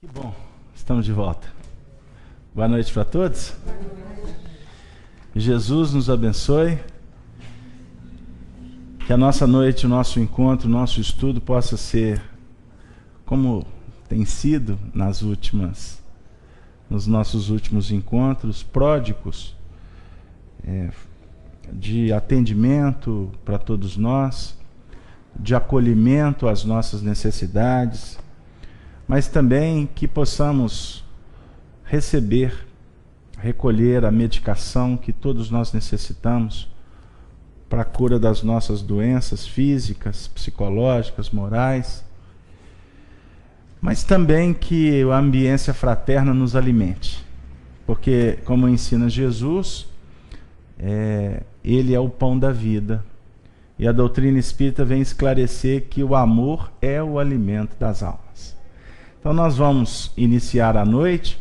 Que bom, estamos de volta. Boa noite para todos. Jesus nos abençoe. Que a nossa noite, o nosso encontro, o nosso estudo possa ser como tem sido nos nossos últimos encontros, pródigos, de atendimento para todos nós, de acolhimento às nossas necessidades, mas também que possamos recolher a medicação que todos nós necessitamos para a cura das nossas doenças físicas, psicológicas, morais, mas também que a ambiência fraterna nos alimente, porque, como ensina Jesus, Ele é o pão da vida, e a doutrina espírita vem esclarecer que o amor é o alimento das almas. Então nós vamos iniciar a noite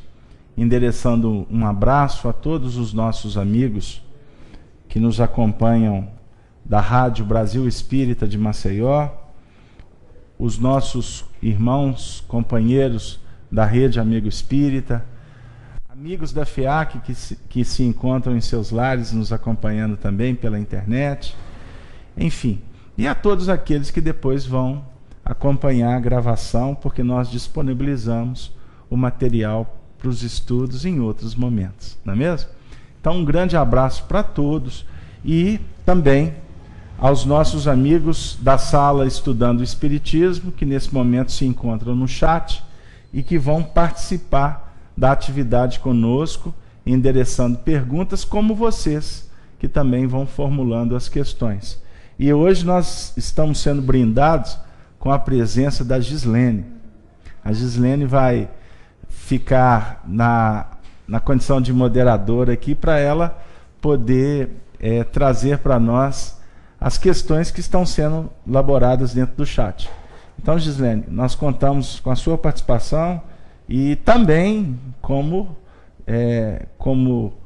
endereçando um abraço a todos os nossos amigos que nos acompanham da Rádio Brasil Espírita de Maceió, os nossos irmãos, companheiros da Rede Amigo Espírita, amigos da FEAC que se encontram em seus lares nos acompanhando também pela internet, enfim, e a todos aqueles que depois vão acompanhar a gravação, porque nós disponibilizamos o material para os estudos em outros momentos, não é mesmo? Então um grande abraço para todos e também aos nossos amigos da sala Estudando o Espiritismo, que nesse momento se encontram no chat e que vão participar da atividade conosco, endereçando perguntas, como vocês, que também vão formulando as questões. E hoje nós estamos sendo brindados com a presença da Gislene. A Gislene vai ficar na condição de moderadora aqui para ela poder trazer para nós as questões que estão sendo elaboradas dentro do chat. Então, Gislene, nós contamos com a sua participação e também como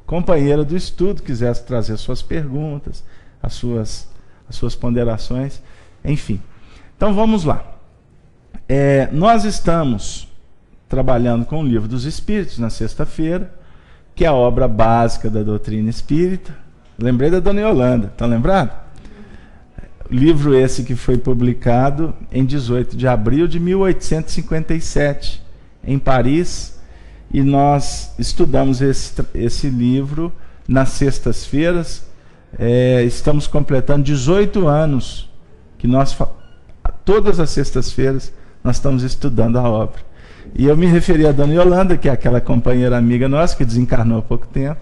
companheira do estudo, quisesse trazer suas perguntas, as suas ponderações, enfim. Então vamos lá. Nós estamos trabalhando com o Livro dos Espíritos na sexta-feira, que é a obra básica da doutrina espírita. Lembrei da Dona Yolanda, está lembrado? Livro esse que foi publicado em 18 de abril de 1857, em Paris, e nós estudamos esse livro nas sextas-feiras. Estamos completando 18 anos que todas as sextas-feiras nós estamos estudando a obra. E eu me referi a Dona Yolanda, que é aquela companheira amiga nossa que desencarnou há pouco tempo,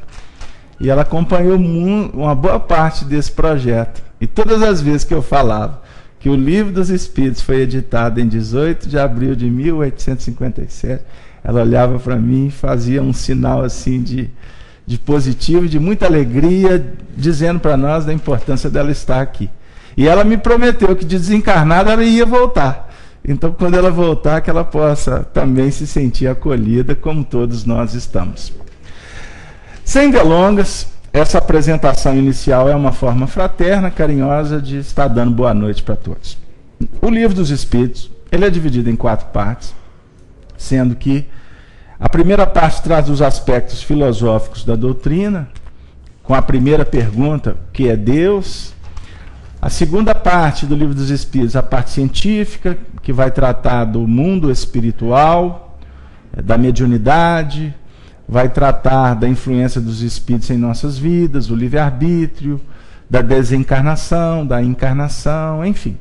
e ela acompanhou uma boa parte desse projeto. E todas as vezes que eu falava que o Livro dos Espíritos foi editado em 18 de abril de 1857, ela olhava para mim e fazia um sinal assim de positivo, de muita alegria, dizendo para nós da importância dela estar aqui. E ela me prometeu que de desencarnada ela ia voltar. Então, quando ela voltar, que ela possa também se sentir acolhida, como todos nós estamos. Sem delongas, essa apresentação inicial é uma forma fraterna, carinhosa de estar dando boa noite para todos. O Livro dos Espíritos, ele é dividido em 4 partes, sendo que a primeira parte traz os aspectos filosóficos da doutrina, com a primeira pergunta, o que é Deus? A segunda parte do Livro dos Espíritos, a parte científica, que vai tratar do mundo espiritual, da mediunidade, vai tratar da influência dos espíritos em nossas vidas, do livre-arbítrio, da desencarnação, da encarnação, enfim.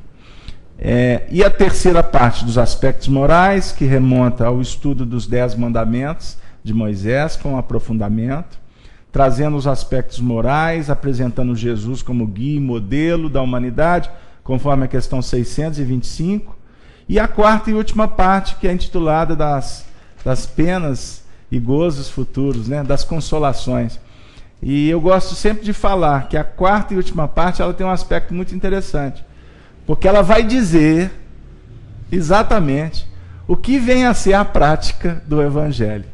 E a terceira parte dos aspectos morais, que remonta ao estudo dos 10 mandamentos de Moisés, com aprofundamento, trazendo os aspectos morais, apresentando Jesus como guia e modelo da humanidade, conforme a questão 625. E a quarta e última parte, que é intitulada das penas e gozos futuros, né, das consolações. E eu gosto sempre de falar que a quarta e última parte ela tem um aspecto muito interessante, porque ela vai dizer exatamente o que vem a ser a prática do Evangelho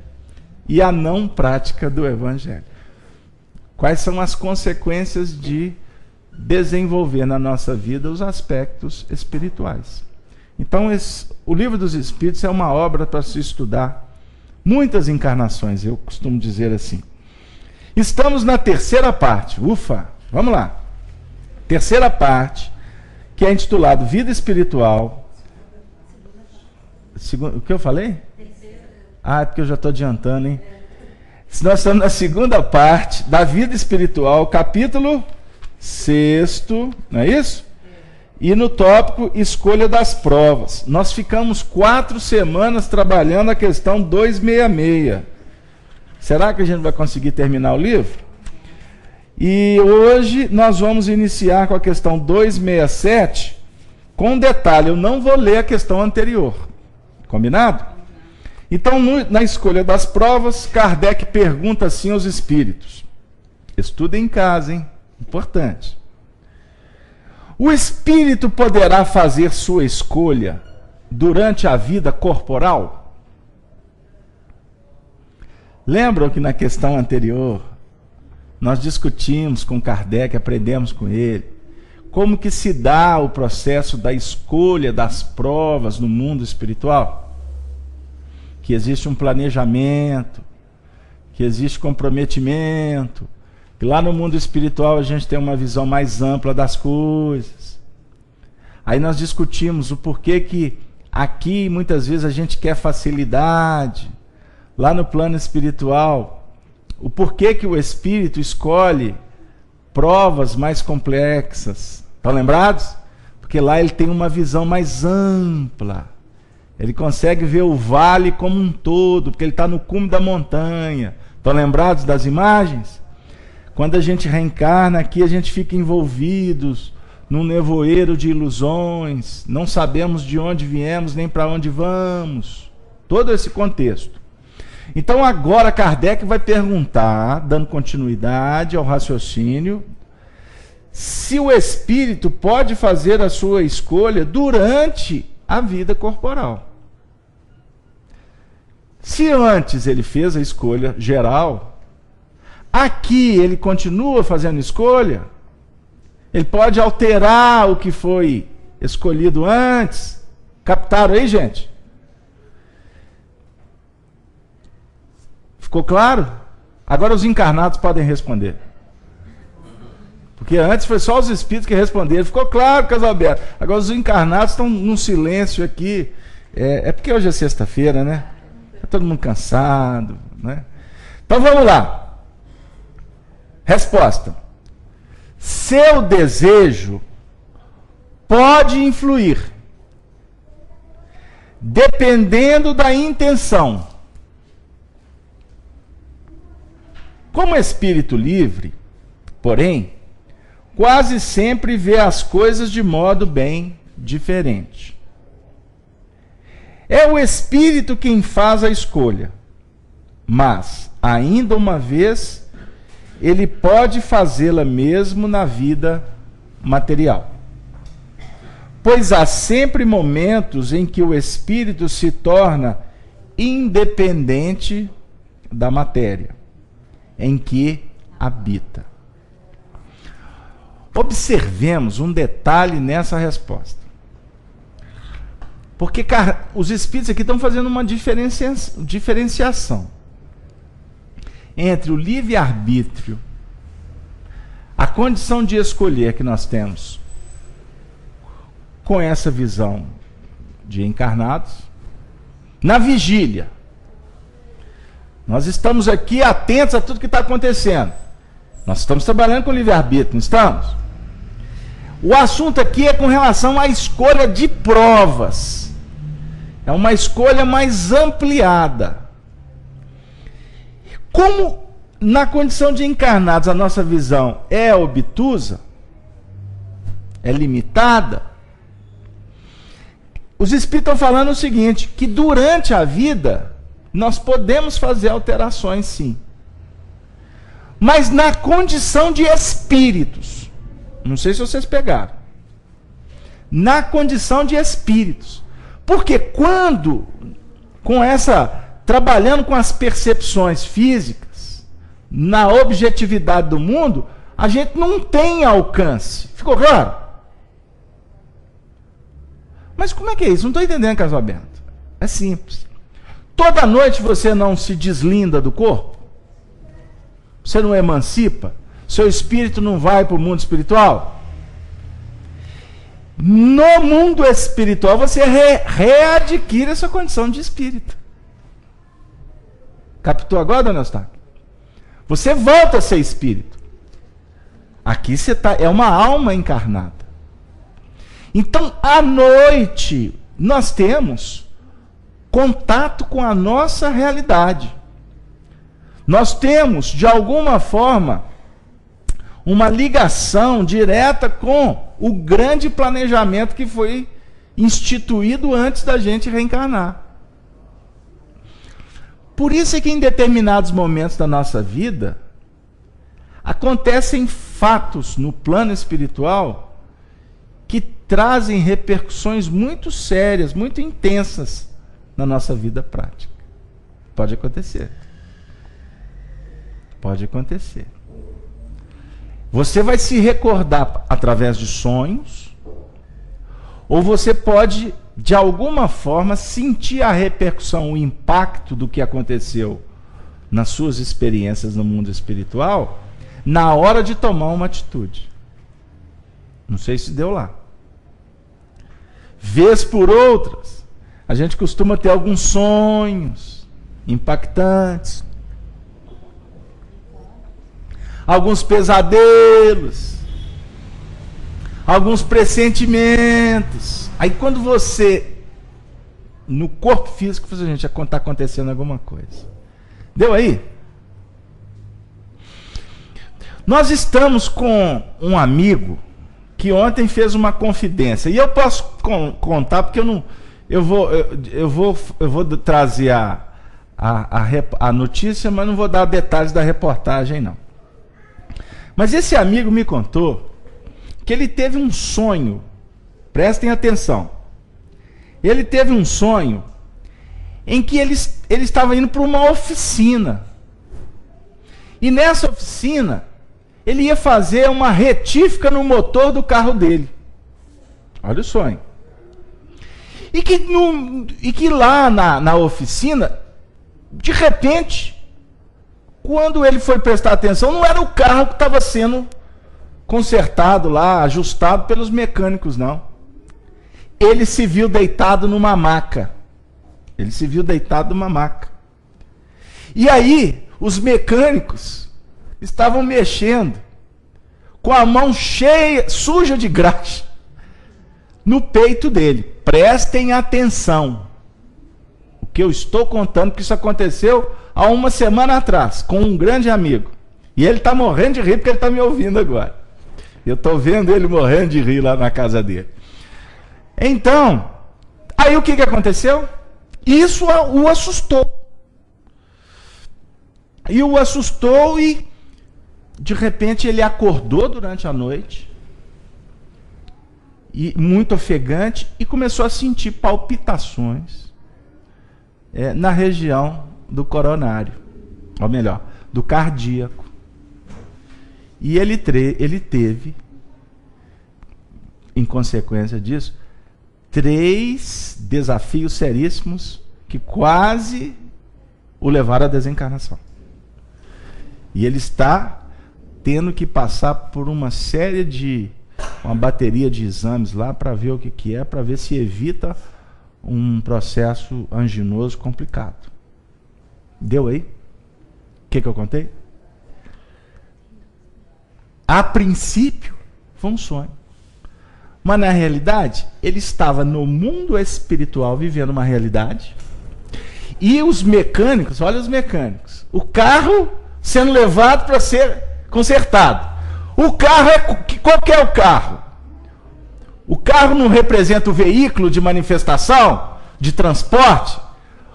e a não prática do Evangelho. Quais são as consequências de desenvolver na nossa vida os aspectos espirituais. Então, o Livro dos Espíritos é uma obra para se estudar Muitas encarnações, eu costumo dizer assim. Estamos na terceira parte. Ufa, vamos lá. Terceira parte, que é intitulado Vida Espiritual. O que eu falei? Ah, é porque eu já estou adiantando, hein? Nós estamos na segunda parte da Vida Espiritual, capítulo 6º, não é isso? E no tópico Escolha das Provas. Nós ficamos 4 semanas trabalhando a questão 266. Será que a gente vai conseguir terminar o livro? E hoje nós vamos iniciar com a questão 267, com um detalhe, eu não vou ler a questão anterior. Combinado? Então, na escolha das provas, Kardec pergunta assim aos espíritos. Estudem em casa, hein? Importante. O espírito poderá fazer sua escolha durante a vida corporal? Lembram que na questão anterior nós discutimos com Kardec, aprendemos com ele, como que se dá o processo da escolha das provas no mundo espiritual? Que existe um planejamento, que existe comprometimento, que lá no mundo espiritual a gente tem uma visão mais ampla das coisas. Aí nós discutimos o porquê que aqui muitas vezes a gente quer facilidade, lá no plano espiritual, o porquê que o espírito escolhe provas mais complexas. Estão lembrados? Porque lá ele tem uma visão mais ampla. Ele consegue ver o vale como um todo, porque ele está no cume da montanha. Estão lembrados das imagens? Quando a gente reencarna aqui, a gente fica envolvidos num nevoeiro de ilusões, não sabemos de onde viemos nem para onde vamos. Todo esse contexto. Então agora Kardec vai perguntar, dando continuidade ao raciocínio, se o espírito pode fazer a sua escolha durante a vida corporal. Se antes ele fez a escolha geral, aqui ele continua fazendo escolha, ele pode alterar o que foi escolhido antes. Captaram aí, gente? Ficou claro? Agora os encarnados podem responder. Porque antes foi só os espíritos que responderam. Ficou claro, Casalberto. Agora os encarnados estão num silêncio aqui. É porque hoje é sexta-feira, né? Está todo mundo cansado, né? Então vamos lá. Resposta. Seu desejo pode influir, dependendo da intenção. Como espírito livre, porém, quase sempre vê as coisas de modo bem diferente. É o espírito quem faz a escolha, mas, ainda uma vez, ele pode fazê-la mesmo na vida material. Pois há sempre momentos em que o espírito se torna independente da matéria em que habita. Observemos um detalhe nessa resposta. Porque os espíritos aqui estão fazendo uma diferenciação entre o livre-arbítrio, a condição de escolher que nós temos com essa visão de encarnados, na vigília. Nós estamos aqui atentos a tudo que está acontecendo. Nós estamos trabalhando com livre-arbítrio, não estamos? O assunto aqui é com relação à escolha de provas. É uma escolha mais ampliada. Como na condição de encarnados a nossa visão é obtusa, é limitada, os espíritos estão falando o seguinte, que durante a vida nós podemos fazer alterações sim. Mas na condição de espíritos. Não sei se vocês pegaram. Na condição de espíritos. Porque quando, trabalhando com as percepções físicas, na objetividade do mundo, a gente não tem alcance. Ficou claro? Mas como é que é isso? Não estou entendendo, Caso Aberto. É simples. Toda noite você não se deslinda do corpo? Você não emancipa? Seu espírito não vai para o mundo espiritual? No mundo espiritual você readquire essa condição de espírito. Captou agora, dona Eustáquia? Você volta a ser espírito. Aqui você é uma alma encarnada. Então, à noite, nós temos contato com a nossa realidade. Nós temos, de alguma forma, uma ligação direta com o grande planejamento que foi instituído antes da gente reencarnar. Por isso é que em determinados momentos da nossa vida, acontecem fatos no plano espiritual que trazem repercussões muito sérias, muito intensas na nossa vida prática. Pode acontecer. Pode acontecer. Você vai se recordar através de sonhos, ou você pode, de alguma forma, sentir a repercussão, o impacto do que aconteceu nas suas experiências no mundo espiritual, na hora de tomar uma atitude. Não sei se deu lá. Vez por outras, a gente costuma ter alguns sonhos impactantes, alguns pesadelos, alguns pressentimentos. Aí quando você, no corpo físico, você, gente, já está acontecendo alguma coisa. Deu aí? Nós estamos com um amigo que ontem fez uma confidência. E eu posso contar, porque eu vou trazer a notícia, mas não vou dar detalhes da reportagem, não. Mas esse amigo me contou que ele teve um sonho. Prestem atenção. Ele teve um sonho em que ele estava indo para uma oficina. E nessa oficina, ele ia fazer uma retífica no motor do carro dele. Olha o sonho. E que lá na oficina, de repente, quando ele foi prestar atenção, não era o carro que estava sendo consertado lá, ajustado pelos mecânicos, não. Ele se viu deitado numa maca. Ele se viu deitado numa maca. E aí, os mecânicos estavam mexendo com a mão cheia, suja de graxa, no peito dele. Prestem atenção. O que eu estou contando, que isso aconteceu há uma semana atrás, com um grande amigo. E ele está morrendo de rir porque ele está me ouvindo agora. Eu estou vendo ele morrendo de rir lá na casa dele. Então, aí o que aconteceu? Isso o assustou. E o assustou e, de repente, ele acordou durante a noite, e muito ofegante, e começou a sentir palpitações na região do coronário, ou melhor, do cardíaco. E ele teve, em consequência disso, 3 desafios seríssimos que quase o levaram à desencarnação. E ele está tendo que passar por uma bateria de exames lá para ver o que é, para ver se evita um processo anginoso complicado. Deu aí? O que eu contei? A princípio, foi um sonho. Mas na realidade, ele estava no mundo espiritual vivendo uma realidade. E os mecânicos, olha os mecânicos, o carro sendo levado para ser consertado. O carro qual que é o carro? O carro não representa o veículo de manifestação, de transporte.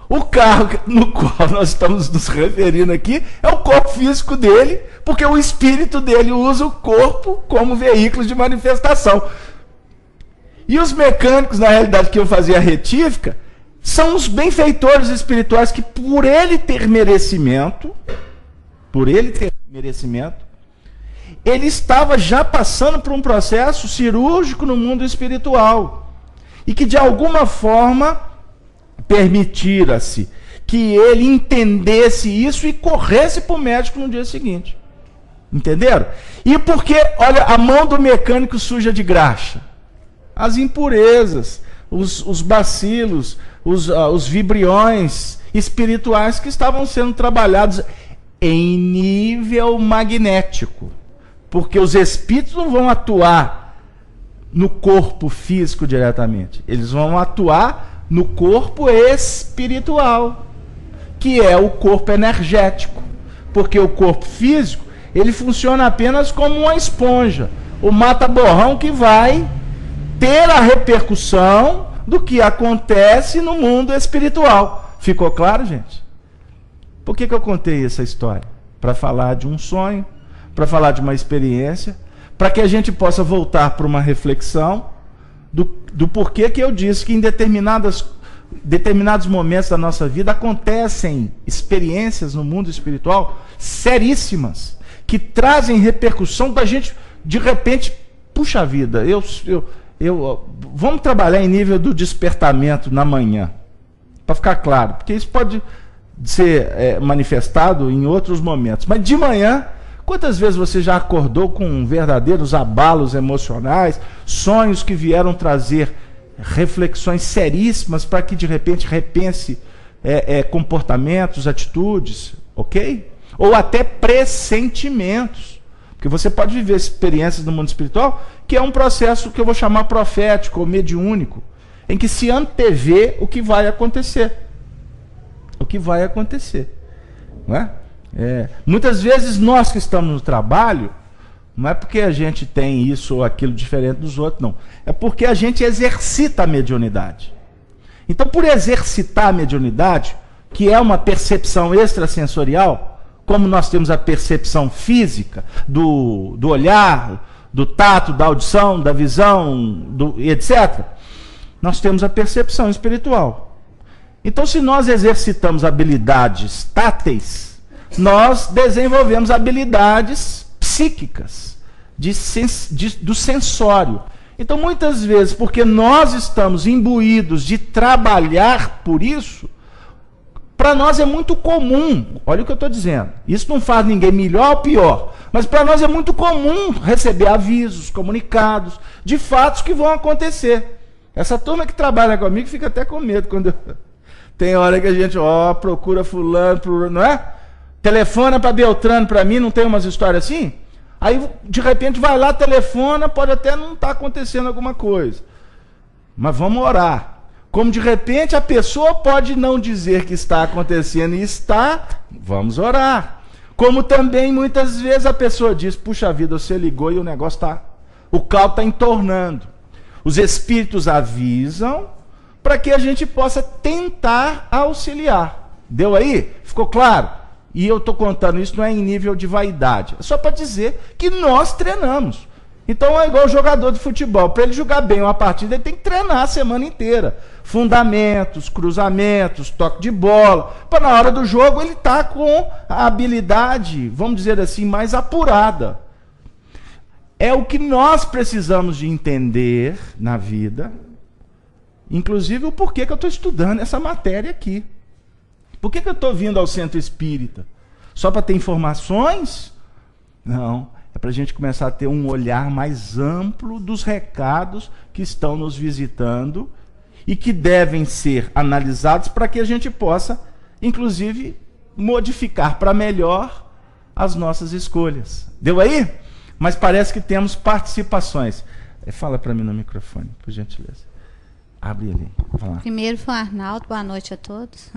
O carro no qual nós estamos nos referindo aqui é o corpo físico dele, porque o espírito dele usa o corpo como veículo de manifestação. E os mecânicos, na realidade, que eu fazia a retífica, são os benfeitores espirituais que, por ele ter merecimento, ele estava já passando por um processo cirúrgico no mundo espiritual. E que, de alguma forma, permitira-se que ele entendesse isso e corresse para o médico no dia seguinte. Entenderam? E porque, olha, a mão do mecânico suja de graxa. As impurezas, os bacilos, os vibriões espirituais que estavam sendo trabalhados em nível magnético. Porque os espíritos não vão atuar no corpo físico diretamente. Eles vão atuar no corpo espiritual, que é o corpo energético. Porque o corpo físico, ele funciona apenas como uma esponja. O mata-borrão que vai ter a repercussão do que acontece no mundo espiritual. Ficou claro, gente? Por que eu contei essa história? Para falar de um sonho, para falar de uma experiência, para que a gente possa voltar para uma reflexão do porquê que eu disse que em determinados momentos da nossa vida acontecem experiências no mundo espiritual seríssimas, que trazem repercussão da gente, de repente, puxa vida, vamos trabalhar em nível do despertamento na manhã, para ficar claro, porque isso pode ser manifestado em outros momentos, mas de manhã, quantas vezes você já acordou com verdadeiros abalos emocionais, sonhos que vieram trazer reflexões seríssimas para que de repente repense comportamentos, atitudes, ok? Ou até pressentimentos, porque você pode viver experiências no mundo espiritual que é um processo que eu vou chamar profético ou mediúnico, em que se antevê o que vai acontecer. O que vai acontecer, não é? Muitas vezes nós que estamos no trabalho, não é porque a gente tem isso ou aquilo diferente dos outros, não. É porque a gente exercita a mediunidade. Então, por exercitar a mediunidade, que é uma percepção extrasensorial, como nós temos a percepção física do olhar, do tato, da audição, da visão, etc., nós temos a percepção espiritual. Então, se nós exercitamos habilidades táteis, nós desenvolvemos habilidades psíquicas, do sensório. Então, muitas vezes, porque nós estamos imbuídos de trabalhar por isso, para nós é muito comum, olha o que eu estou dizendo, isso não faz ninguém melhor ou pior, mas para nós é muito comum receber avisos, comunicados, de fatos que vão acontecer. Essa turma que trabalha comigo fica até com medo quando tem hora que a gente procura fulano, não é? Telefona para Beltrano para mim, não tem umas histórias assim? Aí, de repente, vai lá, telefona, pode até não estar acontecendo alguma coisa. Mas vamos orar. Como, de repente, a pessoa pode não dizer que está acontecendo e está, vamos orar. Como também, muitas vezes, a pessoa diz, puxa vida, você ligou e o negócio está... O caldo está entornando. Os espíritos avisam para que a gente possa tentar auxiliar. Deu aí? Ficou claro? E eu estou contando isso não é em nível de vaidade. É só para dizer que nós treinamos. Então é igual o jogador de futebol. Para ele jogar bem uma partida, ele tem que treinar a semana inteira. Fundamentos, cruzamentos, toque de bola. Para na hora do jogo ele estar com a habilidade, vamos dizer assim, mais apurada. É o que nós precisamos de entender na vida. Inclusive o porquê que eu estou estudando essa matéria aqui. Por que eu estou vindo ao centro espírita? Só para ter informações? Não, é para a gente começar a ter um olhar mais amplo dos recados que estão nos visitando e que devem ser analisados para que a gente possa, inclusive, modificar para melhor as nossas escolhas. Deu aí? Mas parece que temos participações. Fala para mim no microfone, por gentileza. Abre ali. Primeiro foi o Arnaldo, boa noite a todos.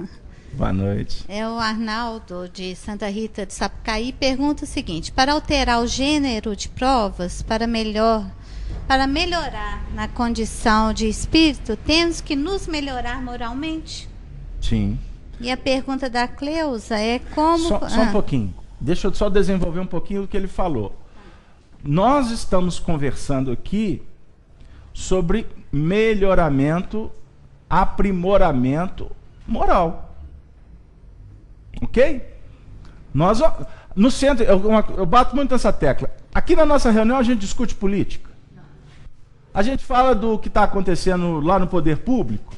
Boa noite. O Arnaldo, de Santa Rita de Sapucaí, pergunta o seguinte: para alterar o gênero de provas, para melhorar na condição de espírito, temos que nos melhorar moralmente? Sim. E a pergunta da Cleusa é como... Só um pouquinho. Deixa eu só desenvolver um pouquinho o que ele falou. Nós estamos conversando aqui sobre melhoramento, aprimoramento moral. Ok? Nós, no centro, eu bato muito nessa tecla. Aqui na nossa reunião a gente discute política. A gente fala do que está acontecendo lá no poder público.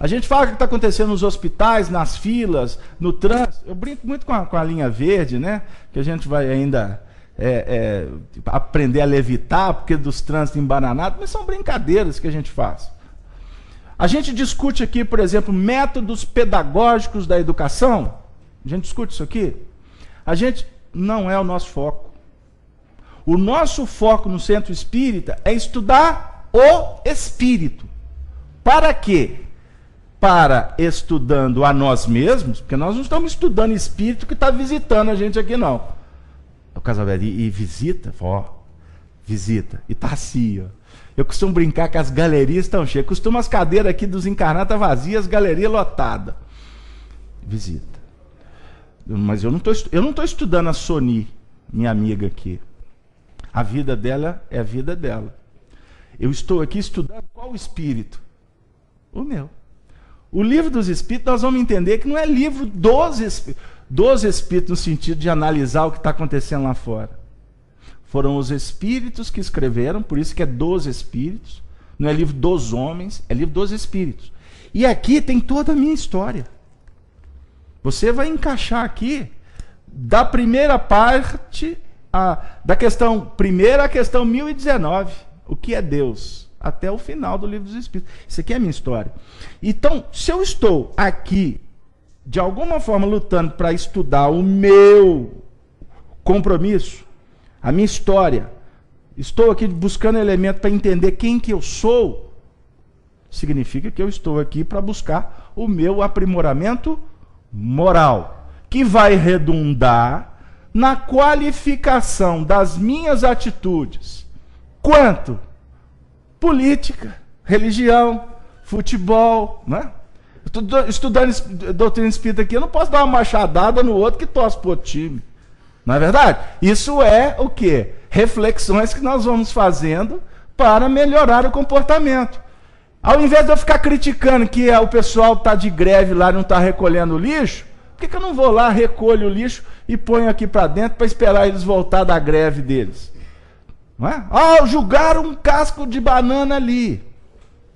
A gente fala o que está acontecendo nos hospitais, nas filas, no trânsito. Eu brinco muito com a linha verde, né? Que a gente vai ainda aprender a levitar, porque dos trânsitos embananados, mas são brincadeiras que a gente faz. A gente discute aqui, por exemplo, métodos pedagógicos da educação. A gente discute isso aqui. A gente não é o nosso foco. O nosso foco no centro espírita é estudar o espírito. Para quê? Para estudando a nós mesmos, porque nós não estamos estudando espírito que está visitando a gente aqui, não. O Casalberto, e visita? Visita. E tá assim, ó. Eu costumo brincar que as galerias estão cheias. Costumo as cadeiras aqui dos encarnados tá vazias, as galerias lotadas. Visita. Mas eu não estou estudando a Sony, minha amiga aqui. A vida dela é a vida dela. Eu estou aqui estudando qual espírito? O meu. O livro dos espíritos, nós vamos entender que não é livro dos espíritos no sentido de analisar o que está acontecendo lá fora. Foram os espíritos que escreveram, por isso que é dos espíritos. Não é livro dos homens, é livro dos espíritos. E aqui tem toda a minha história. Você vai encaixar aqui da primeira parte, da questão primeira à questão 1019. O que é Deus? Até o final do livro dos Espíritos. Isso aqui é a minha história. Então, se eu estou aqui, de alguma forma, lutando para estudar o meu compromisso, a minha história, estou aqui buscando elemento para entender quem que eu sou, significa que eu estou aqui para buscar o meu aprimoramento moral, que vai redundar na qualificação das minhas atitudes, quanto política, religião, futebol, né? Estou estudando doutrina espírita aqui, eu não posso dar uma machadada no outro que torce para o outro time. Não é verdade? Isso é o quê? Reflexões que nós vamos fazendo para melhorar o comportamento. Ao invés de eu ficar criticando que o pessoal está de greve lá e não está recolhendo o lixo, por que eu não vou lá, recolho o lixo e ponho aqui para dentro para esperar eles voltar da greve deles? Não é? Julgaram um casco de banana ali.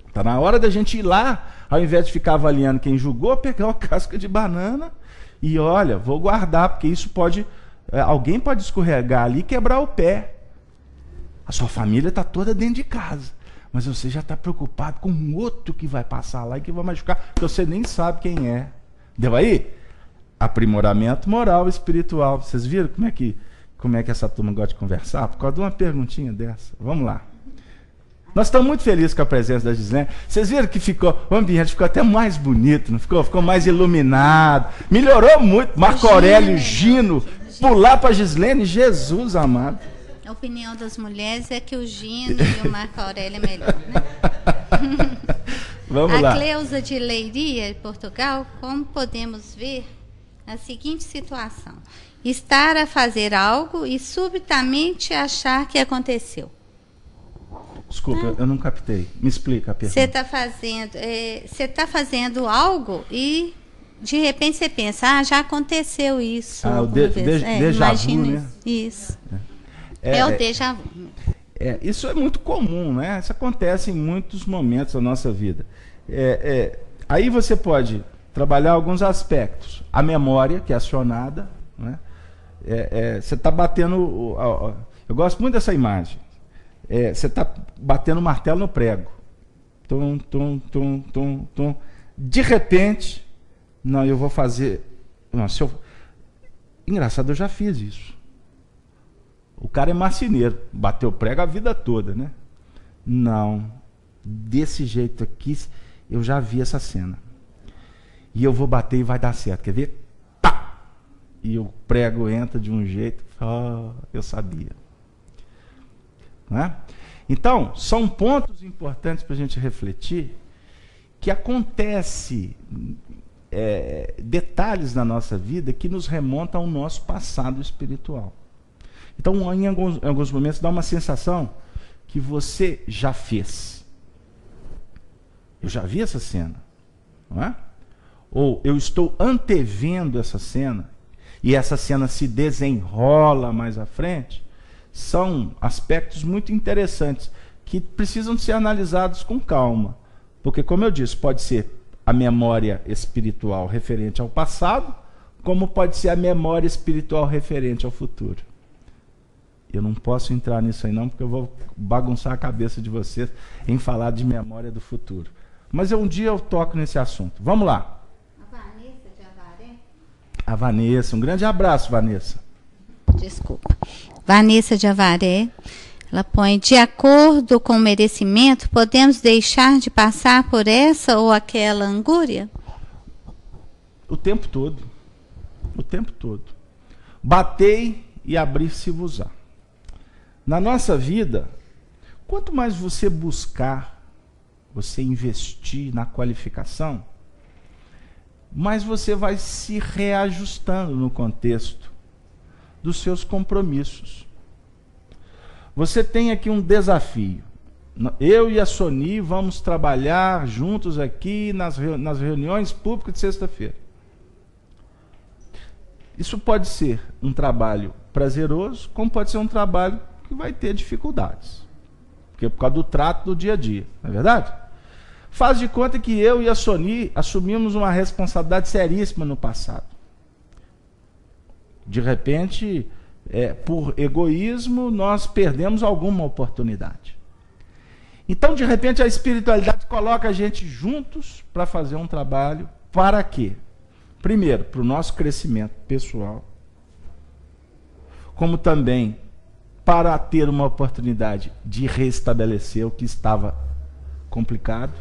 Está na hora da gente ir lá, ao invés de ficar avaliando quem julgou, pegar o casco de banana e olha, vou guardar, porque isso pode... alguém pode escorregar ali e quebrar o pé. A sua família está toda dentro de casa, mas você já está preocupado com um outro que vai passar lá e que vai machucar, porque você nem sabe quem é. Deu aí? Aprimoramento moral e espiritual. Vocês viram como é que essa turma gosta de conversar? Por causa de uma perguntinha dessa. Vamos lá. Nós estamos muito felizes com a presença da Gislene. Vocês viram que o ambiente ficou até mais bonito, não ficou? Ficou mais iluminado. Melhorou muito. Marco Aurélio, Gino, pular para a Gislene, Jesus amado. A opinião das mulheres é que o Gino e o Marco Aurélio é melhor, né? Vamos lá. A Cleusa de Leiria, Portugal, como podemos ver a seguinte situação: estar a fazer algo e subitamente achar que aconteceu. Desculpa, eu não captei. Me explica a pergunta. Você está fazendo algo e de repente você pensa, já aconteceu isso. O déjà vu, né? Isso. É o déjà vu. Isso é muito comum, né? Isso acontece em muitos momentos da nossa vida. Aí você pode trabalhar alguns aspectos. A memória, que é acionada, né? Você está batendo... eu gosto muito dessa imagem. Você está batendo o martelo no prego. Tum, tum, tum, tum, tum. De repente, não, eu vou fazer... Nossa, engraçado, eu já fiz isso. O cara é marceneiro, bateu prego a vida toda, né? Não, desse jeito aqui, eu já vi essa cena. E eu vou bater e vai dar certo, quer ver? Pá! E o prego entra de um jeito, eu sabia. Não é? Então, são pontos importantes para a gente refletir, que acontece detalhes na nossa vida que nos remontam ao nosso passado espiritual. Então, em alguns momentos, dá uma sensação que você já fez. Eu já vi essa cena, não é? Ou eu estou antevendo essa cena, e essa cena se desenrola mais à frente. São aspectos muito interessantes, que precisam ser analisados com calma. Porque, como eu disse, pode ser a memória espiritual referente ao passado, como pode ser a memória espiritual referente ao futuro. Eu não posso entrar nisso aí não, porque eu vou bagunçar a cabeça de vocês em falar de memória do futuro. Mas um dia eu toco nesse assunto. Vamos lá. A Vanessa de Avaré. A Vanessa, um grande abraço, Vanessa. Desculpa. Vanessa de Avaré. Ela põe: de acordo com o merecimento, podemos deixar de passar por essa ou aquela angúria? O tempo todo. O tempo todo. Batei e abri-se-vos-á. Na nossa vida, quanto mais você buscar, você investir na qualificação, mais você vai se reajustando no contexto dos seus compromissos. Você tem aqui um desafio. Eu e a Sony vamos trabalhar juntos aqui nas reuniões públicas de sexta-feira. Isso pode ser um trabalho prazeroso, como pode ser um trabalho que vai ter dificuldades. Porque é por causa do trato do dia a dia, não é verdade? Faz de conta que eu e a Sony assumimos uma responsabilidade seríssima no passado. De repente, por egoísmo, nós perdemos alguma oportunidade. Então, de repente, a espiritualidade coloca a gente juntos para fazer um trabalho. Para quê? Primeiro, para o nosso crescimento pessoal, como também para ter uma oportunidade de restabelecer o que estava complicado,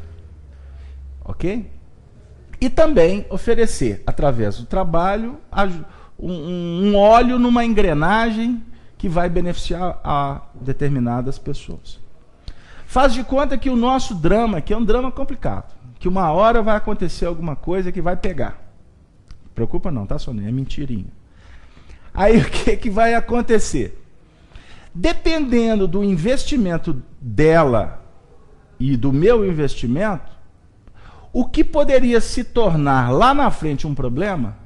ok? E também oferecer, através do trabalho, um óleo numa engrenagem que vai beneficiar a determinadas pessoas. Faz de conta que o nosso drama, que é um drama complicado, que uma hora vai acontecer alguma coisa que vai pegar. Preocupa não, tá, Sônia? É mentirinha. Aí o que vai acontecer? Dependendo do investimento dela e do meu investimento, o que poderia se tornar lá na frente um problema,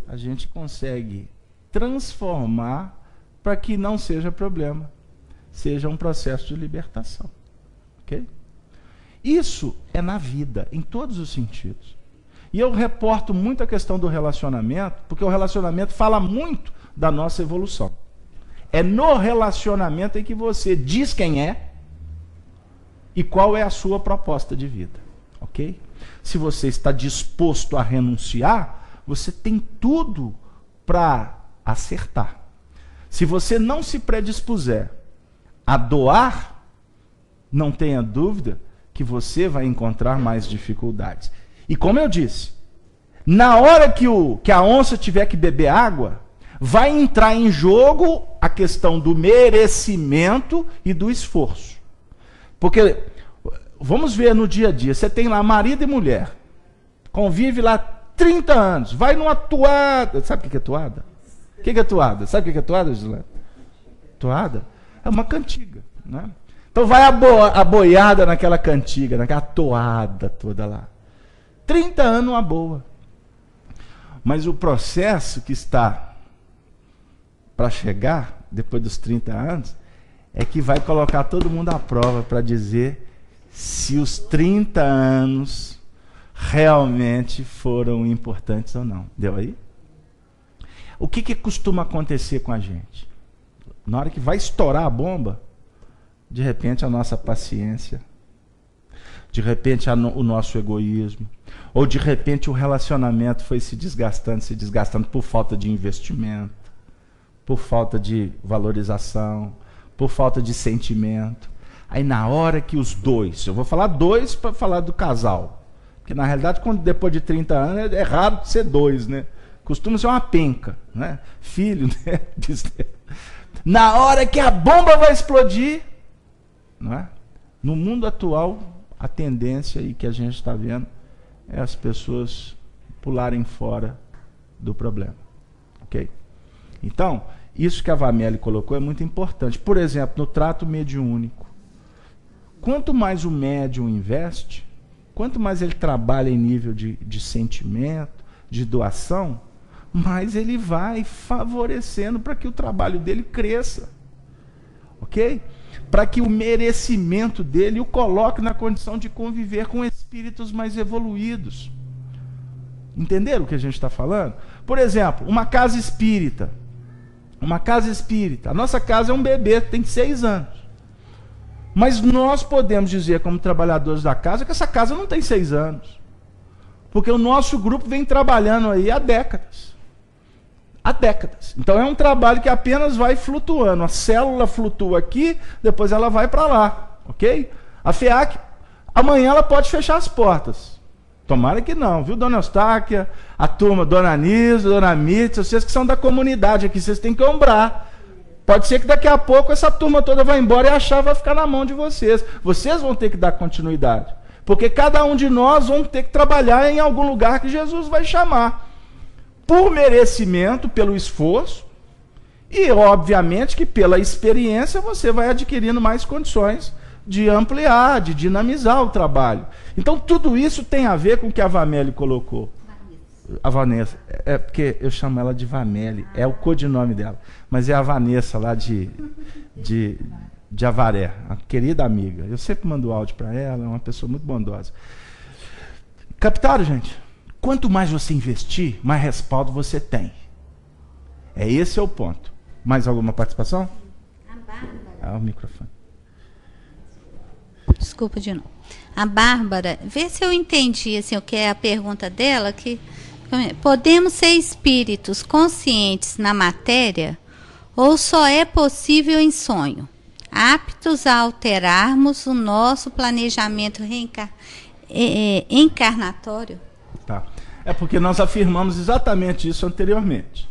a gente consegue transformar para que não seja problema, seja um processo de libertação. Ok? Isso é na vida, em todos os sentidos. E eu reporto muito a questão do relacionamento, porque o relacionamento fala muito da nossa evolução. É no relacionamento em que você diz quem é e qual é a sua proposta de vida. Ok? Se você está disposto a renunciar, você tem tudo para acertar. Se você não se predispuser a doar, não tenha dúvida que você vai encontrar mais dificuldades. E como eu disse, na hora que a onça tiver que beber água, vai entrar em jogo a questão do merecimento e do esforço. Porque, vamos ver no dia a dia, você tem lá marido e mulher, convive lá 30 anos, vai numa toada. Sabe o que é toada? O que é toada? Sabe o que é toada, Gislaine? Toada é uma cantiga, né? Então vai a boiada naquela cantiga, naquela toada toda lá. 30 anos uma boa. Mas o processo que está para chegar, depois dos 30 anos, é que vai colocar todo mundo à prova para dizer se os 30 anos realmente foram importantes ou não. Deu aí? O que costuma acontecer com a gente? Na hora que vai estourar a bomba, de repente a nossa paciência, de repente o nosso egoísmo, ou de repente o relacionamento foi se desgastando por falta de investimento, por falta de valorização, por falta de sentimento. Aí na hora que os dois, eu vou falar dois para falar do casal, porque na realidade depois de 30 anos é raro ser dois, né? Costuma ser uma penca, né? Filho, né? Na hora que a bomba vai explodir, não é? No mundo atual, a tendência aí que a gente está vendo é as pessoas pularem fora do problema. Ok? Então, isso que a Vameli colocou é muito importante. Por exemplo, no trato mediúnico. Quanto mais o médium investe, quanto mais ele trabalha em nível de sentimento, de doação, mais ele vai favorecendo para que o trabalho dele cresça. Ok? para que o merecimento dele o coloque na condição de conviver com espíritos mais evoluídos. Entenderam o que a gente está falando? Por exemplo, uma casa espírita. Uma casa espírita. A nossa casa é um bebê, tem 6 anos. Mas nós podemos dizer, como trabalhadores da casa, que essa casa não tem 6 anos. Porque o nosso grupo vem trabalhando aí há décadas. Há décadas. Então é um trabalho que apenas vai flutuando. A célula flutua aqui, depois ela vai para lá. Ok? A FEAC, amanhã ela pode fechar as portas. Tomara que não, viu, dona Eustáquia, a turma, dona Anísio, dona Mitz, vocês que são da comunidade aqui, vocês têm que ombrar. Pode ser que daqui a pouco essa turma toda vai embora e a chave vai ficar na mão de vocês. Vocês vão ter que dar continuidade. Porque cada um de nós vão ter que trabalhar em algum lugar que Jesus vai chamar. Por merecimento, pelo esforço, e obviamente que pela experiência você vai adquirindo mais condições de ampliar, de dinamizar o trabalho. Então tudo isso tem a ver com o que a Vameli colocou. A Vanessa, é porque eu chamo ela de Vameli, é o codinome dela, mas é a Vanessa lá de Avaré, a querida amiga. Eu sempre mando áudio para ela, é uma pessoa muito bondosa. Captaram, gente? Quanto mais você investir, mais respaldo você tem. Esse é o ponto. Mais alguma participação? A Bárbara. Ah, o microfone. Desculpa de novo. A Bárbara, vê se eu entendi assim, o que é a pergunta dela, que podemos ser espíritos conscientes na matéria ou só é possível em sonho, aptos a alterarmos o nosso planejamento encarnatório? Tá. É porque nós afirmamos exatamente isso anteriormente.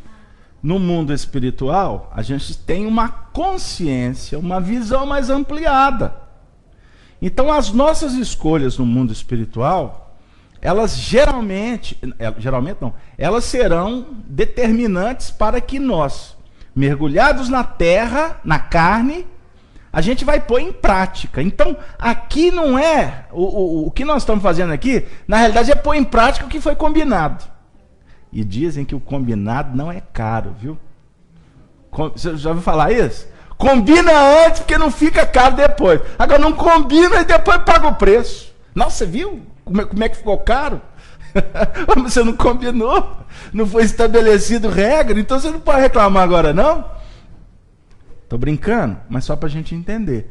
No mundo espiritual, a gente tem uma consciência, uma visão mais ampliada. Então, as nossas escolhas no mundo espiritual, elas geralmente não, elas serão determinantes para que nós, mergulhados na terra, na carne, a gente vai pôr em prática. Então, aqui não é, o que nós estamos fazendo aqui, na realidade é pôr em prática o que foi combinado. E dizem que o combinado não é caro, viu? Você já ouviu falar isso? Combina antes, porque não fica caro depois. Agora não combina e depois paga o preço. Nossa, você viu como é que ficou caro? Você não combinou, não foi estabelecido regra, então você não pode reclamar agora, não? Estou brincando, mas só para a gente entender.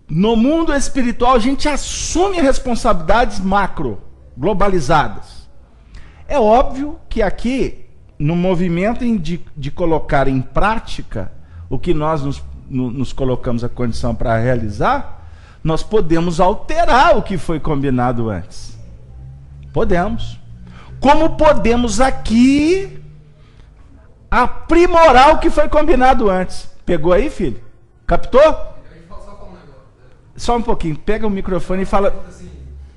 No mundo espiritual, a gente assume responsabilidades macro, globalizadas. É óbvio que aqui, no movimento de colocar em prática o que nós nos colocamos a condição para realizar, nós podemos alterar o que foi combinado antes. Podemos. Como podemos aqui aprimorar o que foi combinado antes. Pegou aí, filho? Captou? Só um pouquinho. Pega o microfone e fala.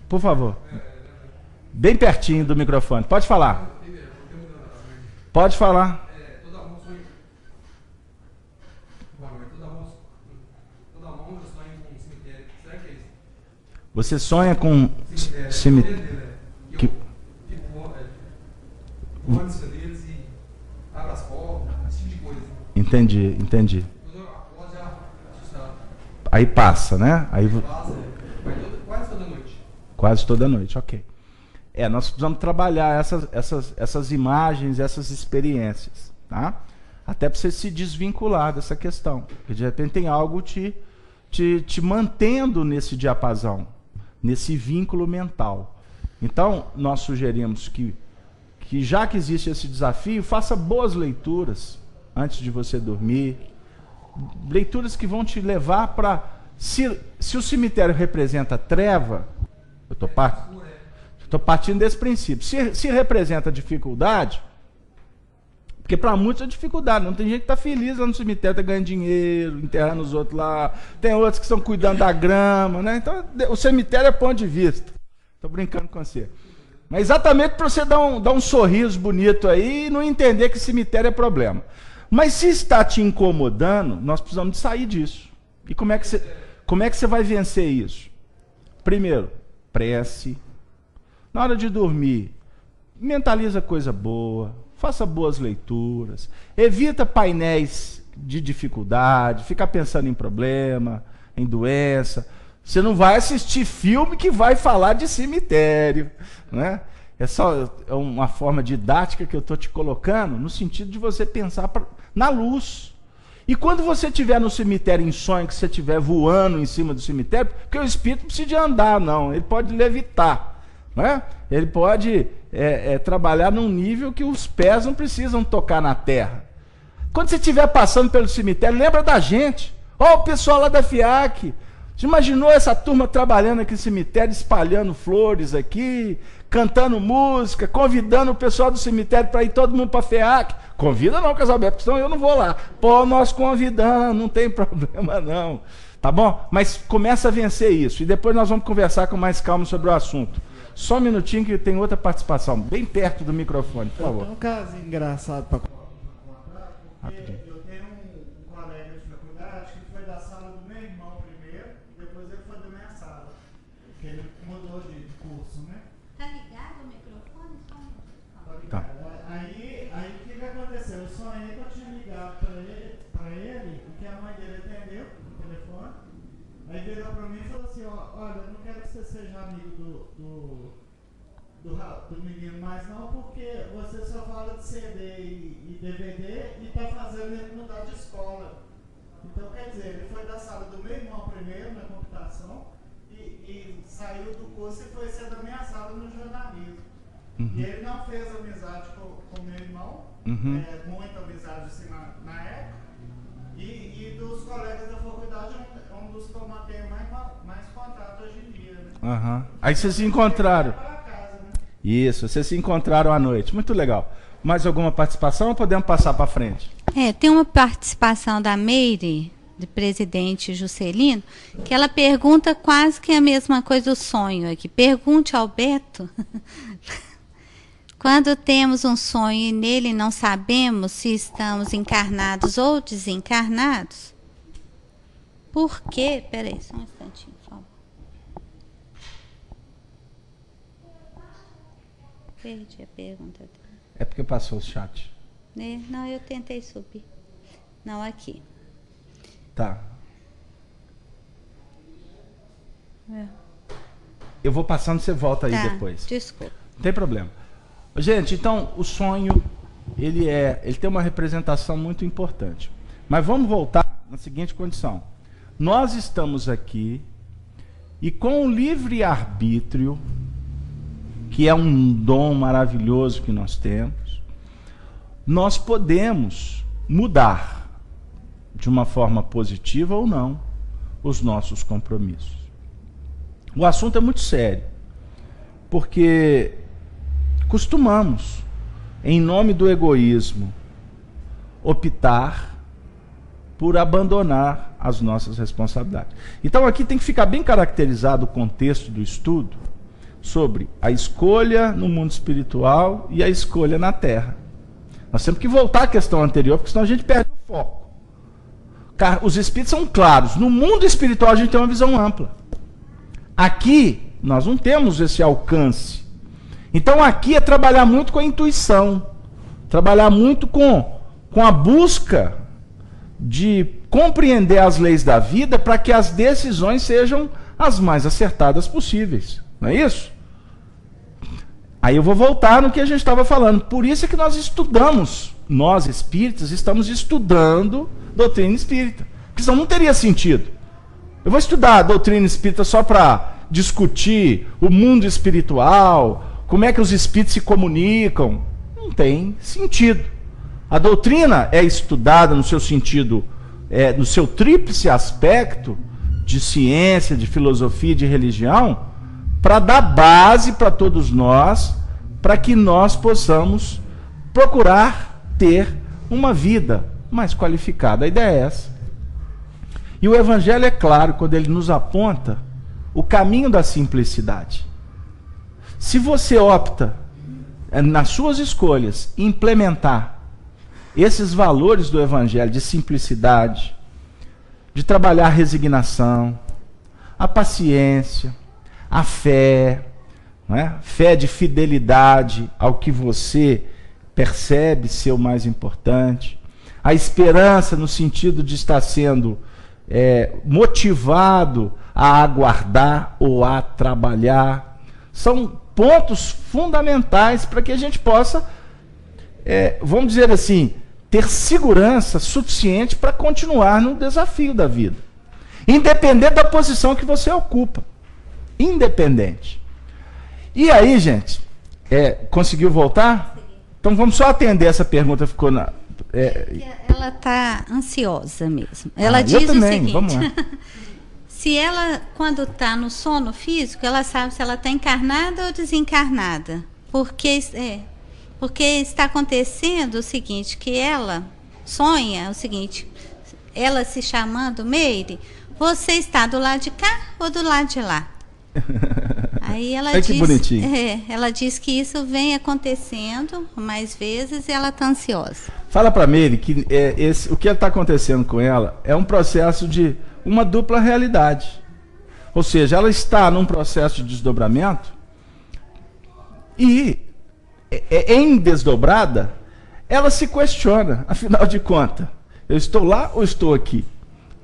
Por favor. Bem pertinho do microfone. Pode falar. Pode falar. Você sonha com cemitério? Entendi. Aí passa, né? Aí quase toda noite, ok. Nós precisamos trabalhar essas imagens, essas experiências, tá? Até para você se desvincular dessa questão. Porque de repente tem algo te mantendo nesse diapasão, nesse vínculo mental. Então, nós sugerimos que já que existe esse desafio, faça boas leituras antes de você dormir. Leituras que vão te levar para... Se o cemitério representa treva, eu estou partindo desse princípio. Se representa dificuldade, porque para muitos é dificuldade. Não tem gente que está feliz lá no cemitério, está ganhando dinheiro, enterrando os outros lá. Tem outros que estão cuidando da grama, né? Então, o cemitério é ponto de vista. Estou brincando com você. Mas exatamente para você dar um sorriso bonito aí e não entender que cemitério é problema. Mas se está te incomodando, nós precisamos de sair disso. E como é que você vai vencer isso? Primeiro, prece. Na hora de dormir, mentaliza coisa boa. Faça boas leituras. Evita painéis de dificuldade, ficar pensando em problema, em doença. Você não vai assistir filme que vai falar de cemitério, né? É só uma forma didática que eu estou te colocando, no sentido de você pensar na luz. E quando você estiver no cemitério em sonho, que você estiver voando em cima do cemitério, porque o espírito não precisa de andar, não. Ele pode levitar, né? Ele pode trabalhar num nível que os pés não precisam tocar na terra. Quando você estiver passando pelo cemitério, lembra da gente. Ó, o pessoal lá da FIAC. Você imaginou essa turma trabalhando aqui no cemitério, espalhando flores aqui, cantando música, convidando o pessoal do cemitério para ir todo mundo para a FEAC? Convida não, Casalberto, porque senão eu não vou lá. Pô, nós convidamos, não tem problema não. Tá bom? Mas começa a vencer isso. E depois nós vamos conversar com mais calma sobre o assunto. Só um minutinho que tem outra participação, bem perto do microfone, por favor. Tem um caso engraçado para contar. Rapidinho. Eu tenho um colega de faculdade que foi da sala do meu irmão primeiro, depois ele foi da minha sala, porque ele mudou de curso, né? Tá ligado o microfone? Tá. Aí o que aconteceu? Eu sonhei que eu tinha ligado para ele, porque a mãe dele atendeu no telefone, aí virou para mim e falou assim, olha, eu não quero que você seja amigo do menino mais não, porque você só fala de CD e DVD e está fazendo ele mudar de escola. Então, quer dizer, ele foi da sala do meu irmão primeiro, na computação, e saiu do curso e foi ser da minha sala no jornalismo. Uhum. E ele não fez amizade com meu irmão, muita amizade assim na época, e dos colegas da faculdade, um dos que eu mantenho mais contato hoje em dia. Né? Uhum. Aí vocês se encontraram. Isso, vocês se encontraram à noite. Muito legal. Mais alguma participação ou podemos passar para frente? Tem uma participação da Meire, do presidente Juscelino, que ela pergunta quase que a mesma coisa do sonho aqui. Pergunte ao Beto. Quando temos um sonho e nele não sabemos se estamos encarnados ou desencarnados, por quê? Peraí, só um instantinho, por favor. Perdi a pergunta dele. É porque passou o chat. Não, eu tentei subir. Não, aqui. Tá. Eu vou passando, você volta aí depois. Desculpa. Não tem problema. Gente, então o sonho ele tem uma representação muito importante. Mas vamos voltar na seguinte condição. Nós estamos aqui e com o livre-arbítrio, que é um dom maravilhoso que nós temos, nós podemos mudar de uma forma positiva ou não os nossos compromissos. O assunto é muito sério, porque costumamos, em nome do egoísmo, optar por abandonar as nossas responsabilidades. Então aqui tem que ficar bem caracterizado o contexto do estudo sobre a escolha no mundo espiritual e a escolha na Terra. Nós temos que voltar à questão anterior, porque senão a gente perde o foco. Os espíritos são claros. No mundo espiritual a gente tem uma visão ampla. Aqui nós não temos esse alcance. Então aqui é trabalhar muito com a intuição, trabalhar muito com a busca de compreender as leis da vida para que as decisões sejam as mais acertadas possíveis. Não é isso? Aí eu vou voltar no que a gente estava falando. Por isso é que nós estudamos, nós espíritas estamos estudando doutrina espírita. Porque senão não teria sentido. Eu vou estudar a doutrina espírita só para discutir o mundo espiritual, como é que os espíritos se comunicam. Não tem sentido. A doutrina é estudada no seu sentido, no seu tríplice aspecto de ciência, de filosofia e de religião, para dar base para todos nós, para que nós possamos procurar ter uma vida mais qualificada. A ideia é essa. E o Evangelho é claro quando ele nos aponta o caminho da simplicidade. Se você opta, nas suas escolhas, implementar esses valores do Evangelho de simplicidade, de trabalhar a resignação, a paciência, a fé, não é? Fé de fidelidade ao que você percebe ser o mais importante, a esperança no sentido de estar sendo motivado a aguardar ou a trabalhar. São pontos fundamentais para que a gente possa, vamos dizer assim, ter segurança suficiente para continuar no desafio da vida. Independente da posição que você ocupa. Independente. E aí, gente, conseguiu voltar? Então vamos só atender essa pergunta, ficou na... Ela está ansiosa mesmo. Ela diz eu também, o seguinte: vamos lá. se ela, quando está no sono físico, ela sabe se ela está encarnada ou desencarnada. Porque está acontecendo o seguinte, que ela sonha o seguinte, ela se chamando Meire, você está do lado de cá ou do lado de lá? Aí ela diz, que bonitinho. Ela diz que isso vem acontecendo mais vezes e ela está ansiosa. Fala para Meire que o que está acontecendo com ela é um processo de uma dupla realidade. Ou seja, ela está num processo de desdobramento e, em desdobrada, ela se questiona, afinal de contas, eu estou lá ou estou aqui?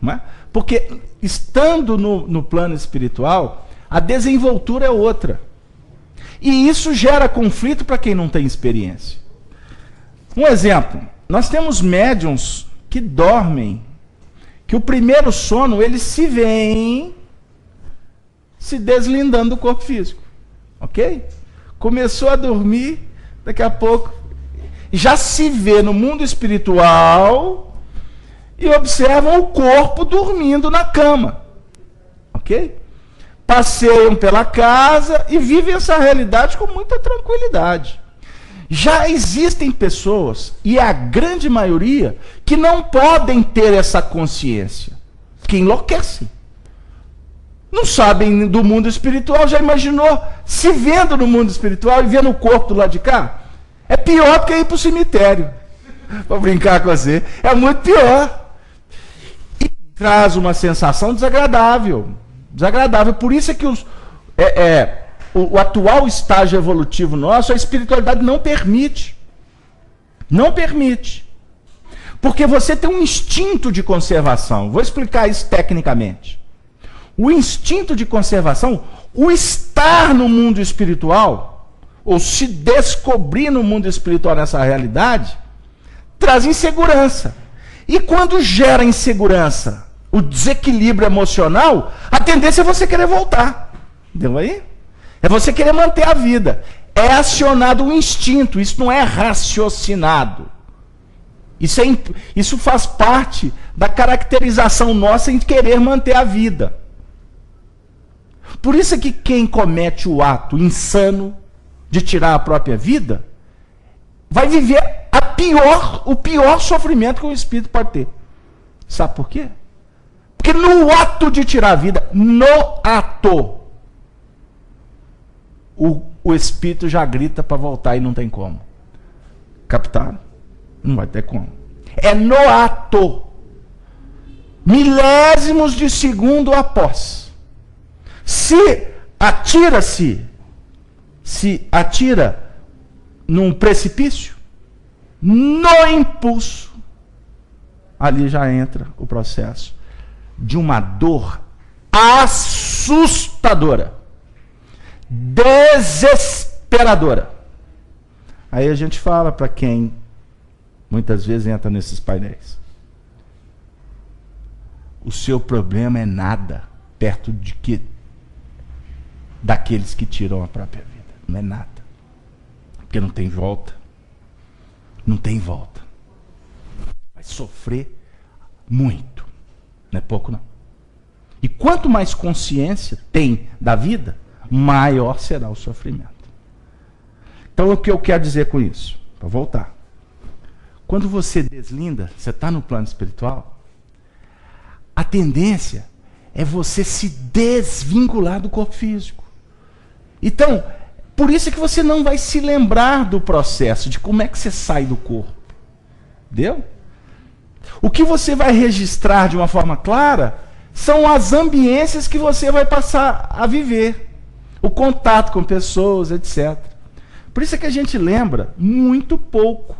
Não é? Porque estando no plano espiritual, a desenvoltura é outra. E isso gera conflito para quem não tem experiência. Um exemplo, nós temos médiums que dormem, que o primeiro sono eles se veem se deslindando do corpo físico. Ok? Começou a dormir, daqui a pouco já se vê no mundo espiritual e observam o corpo dormindo na cama. Ok? Passeiam pela casa e vivem essa realidade com muita tranquilidade. Já existem pessoas, e a grande maioria, que não podem ter essa consciência, que enlouquecem. Não sabem do mundo espiritual, já imaginou se vendo no mundo espiritual e vendo o corpo do lado de cá? É pior do que ir para o cemitério. Vou brincar com você. É muito pior. E traz uma sensação desagradável. Desagradável. Por isso é que o atual estágio evolutivo nosso, a espiritualidade não permite. Não permite. Porque você tem um instinto de conservação. Vou explicar isso tecnicamente. O instinto de conservação, o estar no mundo espiritual, ou se descobrir no mundo espiritual nessa realidade, traz insegurança. E quando gera insegurança, o desequilíbrio emocional, a tendência é você querer voltar. Entendeu aí? É você querer manter a vida. É acionado o instinto, isso não é raciocinado. Isso faz parte da caracterização nossa em querer manter a vida. Por isso é que quem comete o ato insano de tirar a própria vida, vai viver o pior sofrimento que o espírito pode ter. Sabe por quê? Porque no ato de tirar a vida, no ato, o espírito já grita para voltar e não tem como. Captaram? Não vai ter como. É no ato. Milésimos de segundo após. Se atira num precipício, no impulso, ali já entra o processo de uma dor assustadora, desesperadora. Aí a gente fala para quem muitas vezes entra nesses painéis: o seu problema é nada perto daqueles que tiram a própria vida. Não é nada. Porque não tem volta. Não tem volta. Vai sofrer muito. Não é pouco, não. E quanto mais consciência tem da vida, maior será o sofrimento. Então, o que eu quero dizer com isso? Para voltar. Quando você deslinda, você está no plano espiritual, a tendência é você se desvincular do corpo físico. Então, por isso é que você não vai se lembrar do processo, de como é que você sai do corpo. Entendeu? O que você vai registrar de uma forma clara são as ambiências que você vai passar a viver. O contato com pessoas, etc. Por isso é que a gente lembra muito pouco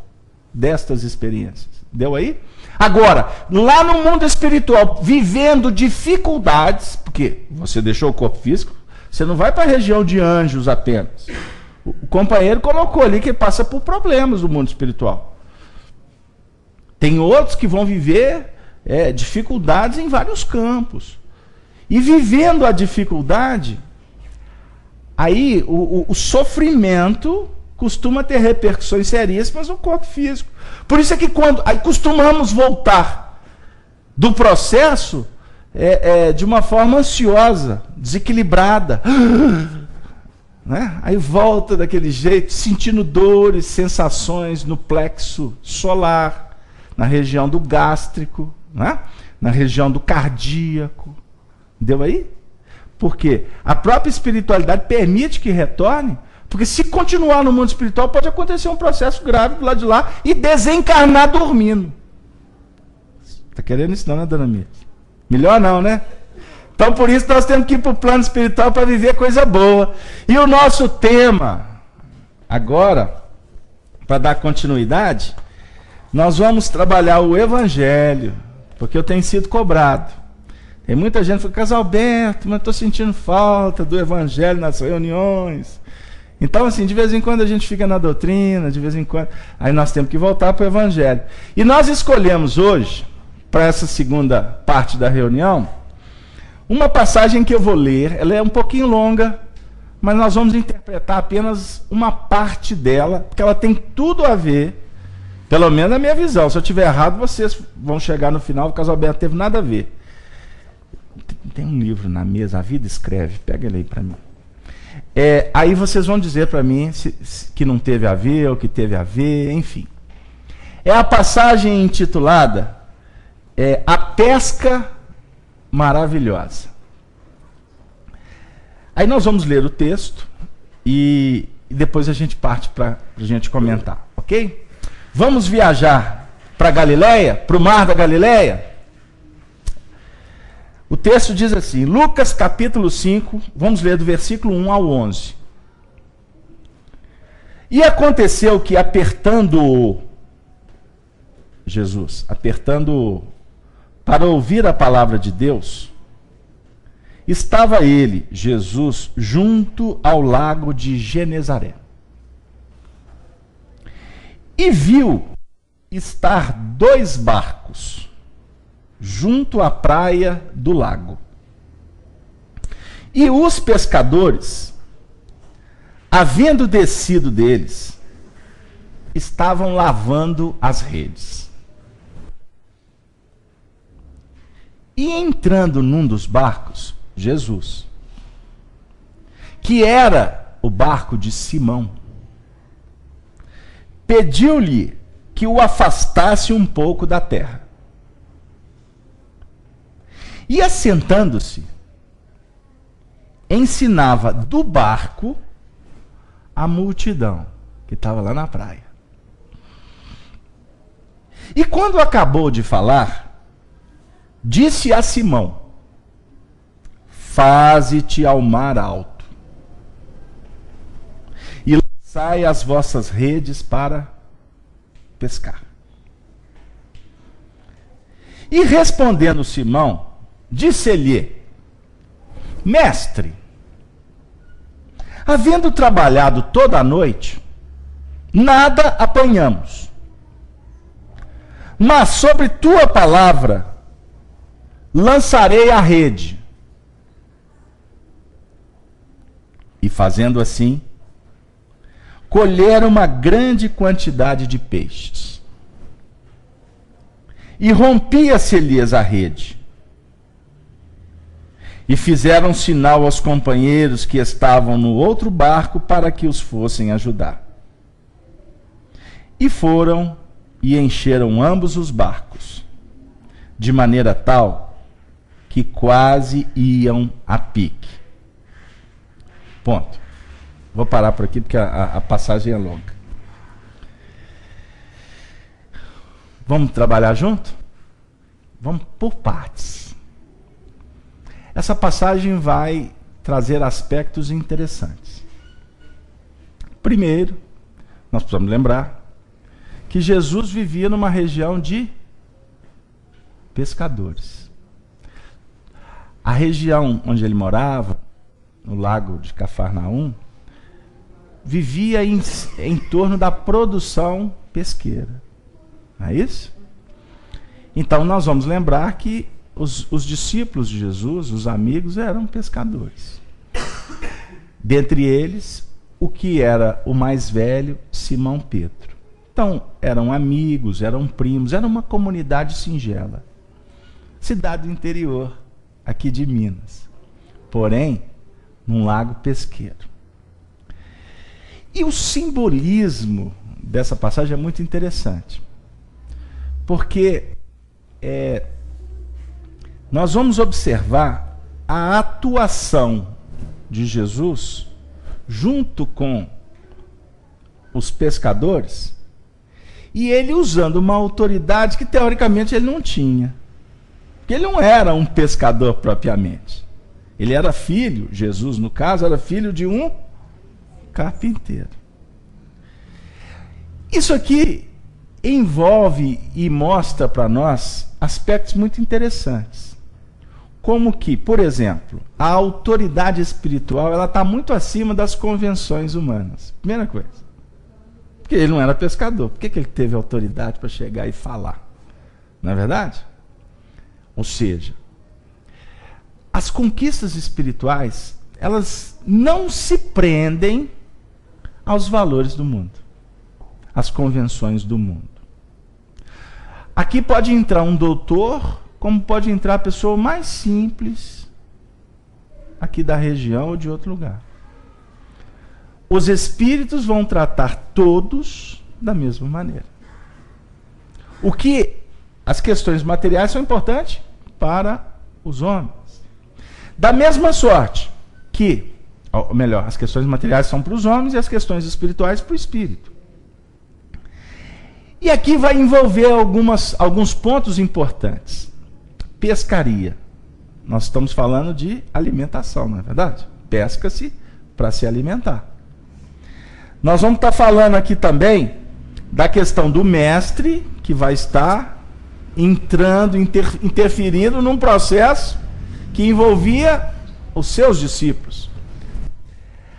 destas experiências. Deu aí? Agora, lá no mundo espiritual, vivendo dificuldades, porque você deixou o corpo físico, você não vai para a região de anjos apenas. O companheiro colocou ali que passa por problemas no mundo espiritual. Tem outros que vão viver dificuldades em vários campos. E vivendo a dificuldade, aí o sofrimento costuma ter repercussões seríssimas no corpo físico. Por isso é que quando aí costumamos voltar do processo de uma forma ansiosa, desequilibrada, né? Aí volta daquele jeito, sentindo dores, sensações no plexo solar, na região do gástrico, né? Na região do cardíaco. Deu aí? Porque a própria espiritualidade permite que retorne. Porque se continuar no mundo espiritual, pode acontecer um processo grave do lado de lá e desencarnar dormindo. Está querendo isso não, né, dona Mia? Melhor não, né? Então, por isso, nós temos que ir para o plano espiritual para viver coisa boa. E o nosso tema, agora, para dar continuidade, nós vamos trabalhar o Evangelho, porque eu tenho sido cobrado. Tem muita gente que fala, Casalberto, mas estou sentindo falta do Evangelho nas reuniões. Então, assim, de vez em quando a gente fica na doutrina, de vez em quando... Aí nós temos que voltar para o Evangelho. E nós escolhemos hoje, para essa segunda parte da reunião, uma passagem que eu vou ler. Ela é um pouquinho longa, mas nós vamos interpretar apenas uma parte dela, porque ela tem tudo a ver, pelo menos na minha visão. Se eu estiver errado, vocês vão chegar no final, o Casalberto teve nada a ver. Tem um livro na mesa, A Vida Escreve, pega ele aí para mim. Aí vocês vão dizer para mim que não teve a ver, ou que teve a ver, enfim. É a passagem intitulada A Pesca Maravilhosa. Aí nós vamos ler o texto e depois a gente parte para a gente comentar, ok? Vamos viajar para Galileia, para o Mar da Galileia? O texto diz assim, Lucas capítulo 5, vamos ler do versículo 1 ao 11. E aconteceu que apertando-o, Jesus, apertando-o para ouvir a palavra de Deus, estava ele, Jesus, junto ao lago de Genezaré. E viu estar 2 barcos junto à praia do lago. E os pescadores, havendo descido deles, estavam lavando as redes. E entrando num dos barcos, Jesus, que era o barco de Simão, pediu-lhe que o afastasse um pouco da terra. E assentando-se, ensinava do barco a multidão que estava lá na praia. E quando acabou de falar, disse a Simão, faze-te ao mar alto e lançai as vossas redes para pescar. E respondendo Simão, disse-lhe, mestre, havendo trabalhado toda a noite, nada apanhamos. Mas sobre tua palavra lançarei a rede. E fazendo assim, colheram uma grande quantidade de peixes. E rompia-se-lhes a rede. E fizeram sinal aos companheiros que estavam no outro barco para que os fossem ajudar. E foram e encheram ambos os barcos, de maneira tal que quase iam a pique. Ponto. Vou parar por aqui porque a passagem é longa. Vamos trabalhar junto? Vamos por partes. Essa passagem vai trazer aspectos interessantes. Primeiro, nós precisamos lembrar que Jesus vivia numa região de pescadores. A região onde ele morava, no lago de Cafarnaum, vivia em torno da produção pesqueira. Não é isso? Então nós vamos lembrar que os discípulos de Jesus, os amigos, eram pescadores. Dentre eles, o que era o mais velho, Simão Pedro. Então, eram amigos, eram primos, era uma comunidade singela. Cidade do interior, aqui de Minas. Porém, num lago pesqueiro. E o simbolismo dessa passagem é muito interessante. Porque nós vamos observar a atuação de Jesus junto com os pescadores, e ele usando uma autoridade que teoricamente ele não tinha. Porque ele não era um pescador propriamente. Ele era filho, Jesus no caso, era filho de um carpinteiro. Isso aqui envolve e mostra para nós aspectos muito interessantes. Como que, por exemplo, a autoridade espiritual ela está muito acima das convenções humanas. Primeira coisa. Porque ele não era pescador. Por que ele teve autoridade para chegar e falar? Não é verdade? Ou seja, as conquistas espirituais, elas não se prendem aos valores do mundo, às convenções do mundo. Aqui pode entrar um doutor, como pode entrar a pessoa mais simples aqui da região ou de outro lugar. Os espíritos vão tratar todos da mesma maneira. O que as questões materiais são importantes para os homens. Da mesma sorte que, ou melhor, as questões materiais são para os homens e as questões espirituais para o espírito. E aqui vai envolver alguns pontos importantes. Pescaria. Nós estamos falando de alimentação, não é verdade? Pesca-se para se alimentar. Nós vamos estar falando aqui também da questão do mestre, que vai estar entrando, interferindo num processo que envolvia os seus discípulos.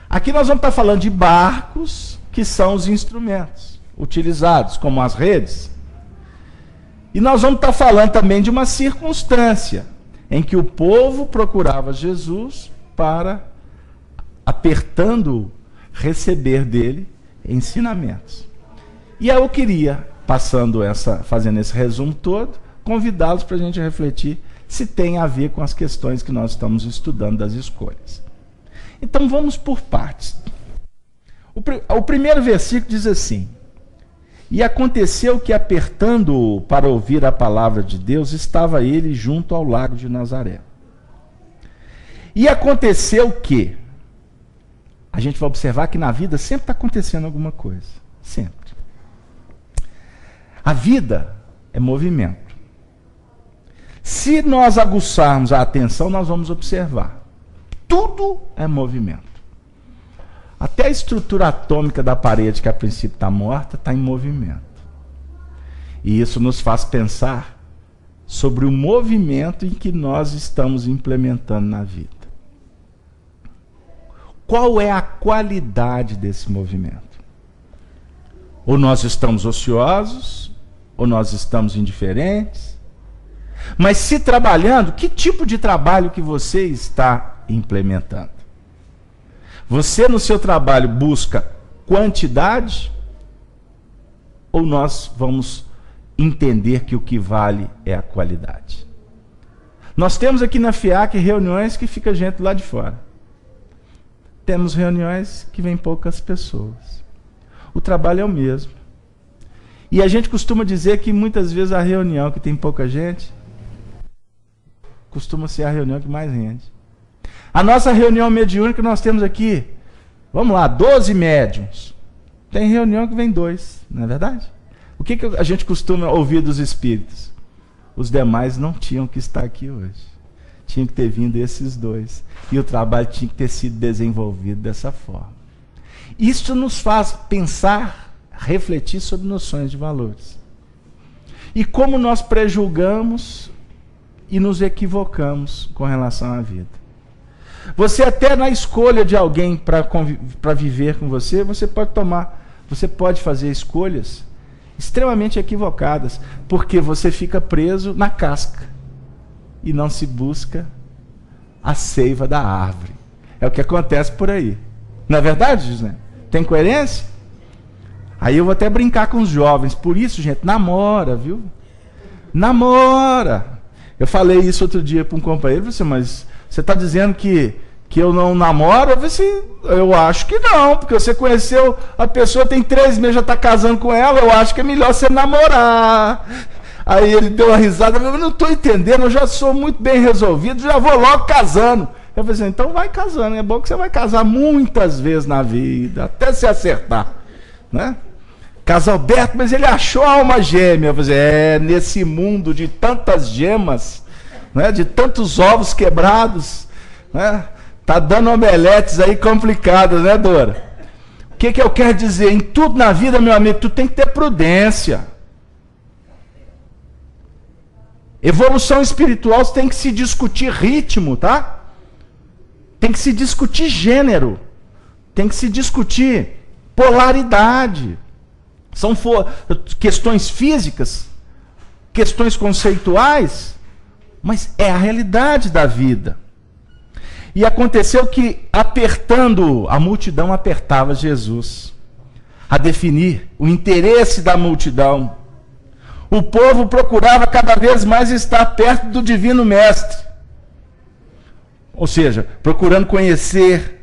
Aqui nós vamos estar falando de barcos, que são os instrumentos utilizados, como as redes. E nós vamos estar falando também de uma circunstância em que o povo procurava Jesus para, apertando-o, receber dele ensinamentos. E eu queria, fazendo esse resumo todo, convidá-los para a gente refletir se tem a ver com as questões que nós estamos estudando das escolhas. Então vamos por partes. O primeiro versículo diz assim: e aconteceu que, apertando-o para ouvir a palavra de Deus, estava ele junto ao lago de Nazaré. E aconteceu que, a gente vai observar que na vida sempre está acontecendo alguma coisa. Sempre. A vida é movimento. Se nós aguçarmos a atenção, nós vamos observar. Tudo é movimento. Até a estrutura atômica da parede, que a princípio está morta, está em movimento. E isso nos faz pensar sobre o movimento em que nós estamos implementando na vida. Qual é a qualidade desse movimento? Ou nós estamos ociosos, ou nós estamos indiferentes. Mas se trabalhando, que tipo de trabalho que você está implementando? Você no seu trabalho busca quantidade? Ou nós vamos entender que o que vale é a qualidade? Nós temos aqui na FIAC reuniões que fica gente lá de fora. Temos reuniões que vêm poucas pessoas. O trabalho é o mesmo. E a gente costuma dizer que muitas vezes a reunião que tem pouca gente costuma ser a reunião que mais rende. A nossa reunião mediúnica nós temos aqui, vamos lá, 12 médiuns. Tem reunião que vem 2, não é verdade? O que a gente costuma ouvir dos espíritos? Os demais não tinham que estar aqui hoje. Tinha que ter vindo esses 2. E o trabalho tinha que ter sido desenvolvido dessa forma. Isso nos faz pensar, refletir sobre noções de valores. E como nós prejulgamos e nos equivocamos com relação à vida. Você até na escolha de alguém para viver com você, você pode fazer escolhas extremamente equivocadas, porque você fica preso na casca e não se busca a seiva da árvore. É o que acontece por aí. Não é verdade, José? Tem coerência? Aí eu vou até brincar com os jovens. Por isso, gente, namora, viu? Namora. Eu falei isso outro dia para um companheiro. Eu falei assim, mas você está dizendo que eu não namoro? Eu falei assim, eu acho que não, porque você conheceu a pessoa, tem 3 meses, já está casando com ela, eu acho que é melhor você namorar. Aí ele deu uma risada, eu não estou entendendo, eu já sou muito bem resolvido, já vou logo casando. Eu falei assim, então vai casando, é bom que você vai casar muitas vezes na vida, até se acertar, né? Casalberto, mas ele achou a alma gêmea. Eu falei, nesse mundo de tantas gemas, né, de tantos ovos quebrados, né, tá dando omeletes aí complicadas, né, Dora? O que eu quero dizer? Em tudo na vida, meu amigo, tu tem que ter prudência. Evolução espiritual tem que se discutir ritmo, tá? Tem que se discutir gênero. Tem que se discutir polaridade. São questões físicas, questões conceituais, mas é a realidade da vida. E aconteceu que, a multidão apertava Jesus, a definir o interesse da multidão. O povo procurava cada vez mais estar perto do Divino Mestre. Ou seja, procurando conhecer.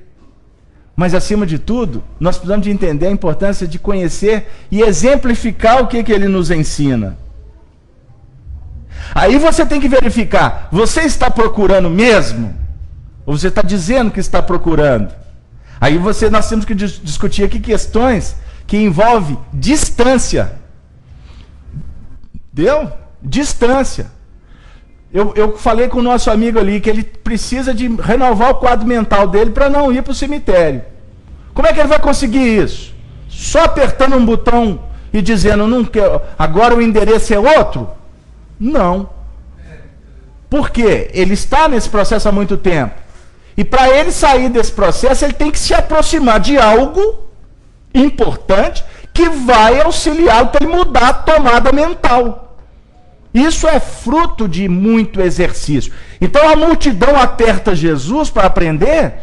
Mas, acima de tudo, nós precisamos de entender a importância de conhecer e exemplificar o que ele nos ensina. Aí você tem que verificar, você está procurando mesmo? Ou você está dizendo que está procurando? Aí nós temos que discutir aqui questões que envolvem distância. Deu? Distância. Eu falei com o nosso amigo ali que ele precisa de renovar o quadro mental dele para não ir para o cemitério. Como é que ele vai conseguir isso? Só apertando um botão e dizendo, não quero, agora o endereço é outro? Não. Por quê? Ele está nesse processo há muito tempo. E para ele sair desse processo, ele tem que se aproximar de algo importante que vai auxiliá-lo para ele mudar a tomada mental. Isso é fruto de muito exercício. Então a multidão aperta Jesus para aprender.